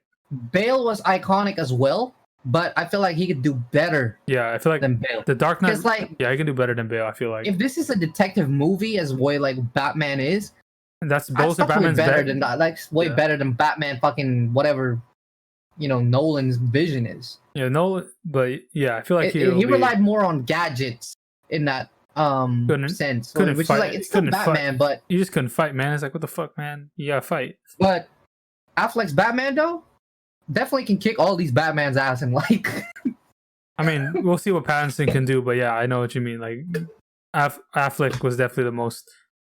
Bale was iconic as well, but I feel like he could do better. Yeah, I feel like than Bale. The Dark Knight. He can do better than Bale. I feel like if this is a detective movie as way like Batman is. And that's both of Batman's better than that. Like way better than Batman fucking whatever, Nolan's vision is. Yeah, Nolan. But yeah, I feel like he relied more on gadgets in that sense. Which is like it's still Batman, but you just couldn't fight, man. It's like what the fuck, man? You gotta fight. But Affleck's Batman though definitely can kick all these Batman's ass and like. I mean, we'll see what Pattinson can do, but yeah, I know what you mean. Like Affleck was definitely the most.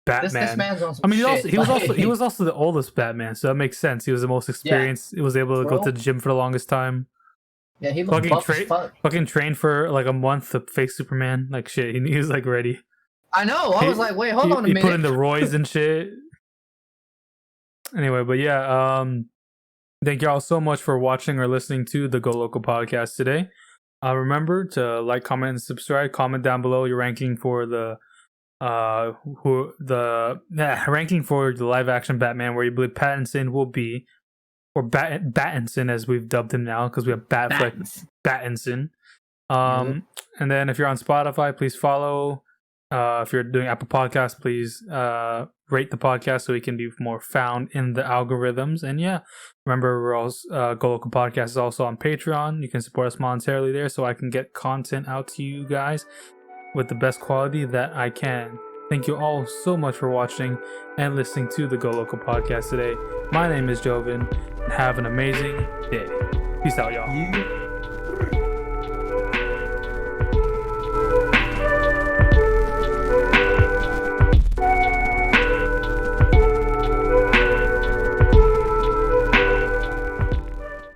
Batman. This man's on some he was also the oldest Batman, so that makes sense. He was the most experienced. He was able to go to the gym for the longest time. Yeah, he looked fucking trained for like a month to face Superman. Like shit, he was like ready. I know. I was like, wait, hold on a minute. He put in the roids and shit. Anyway, but yeah, thank y'all so much for watching or listening to the GoLoco podcast today. Remember to like, comment, and subscribe. Comment down below your ranking for the. Ranking for the live action Batman, where you believe Pattinson will be, or Battinson as we've dubbed him now because we have Battinson. And then if you're on Spotify, please follow If you're doing Apple Podcasts, please rate the podcast so we can be more found in the algorithms. And yeah, remember, we're also GoLoco Podcast is also on Patreon. You can support us monetarily there so I can get content out to you guys with the best quality that I can. Thank you all so much for watching and listening to the GoLoco Podcast today. My name is Jovin. Have an amazing day. Peace out, y'all.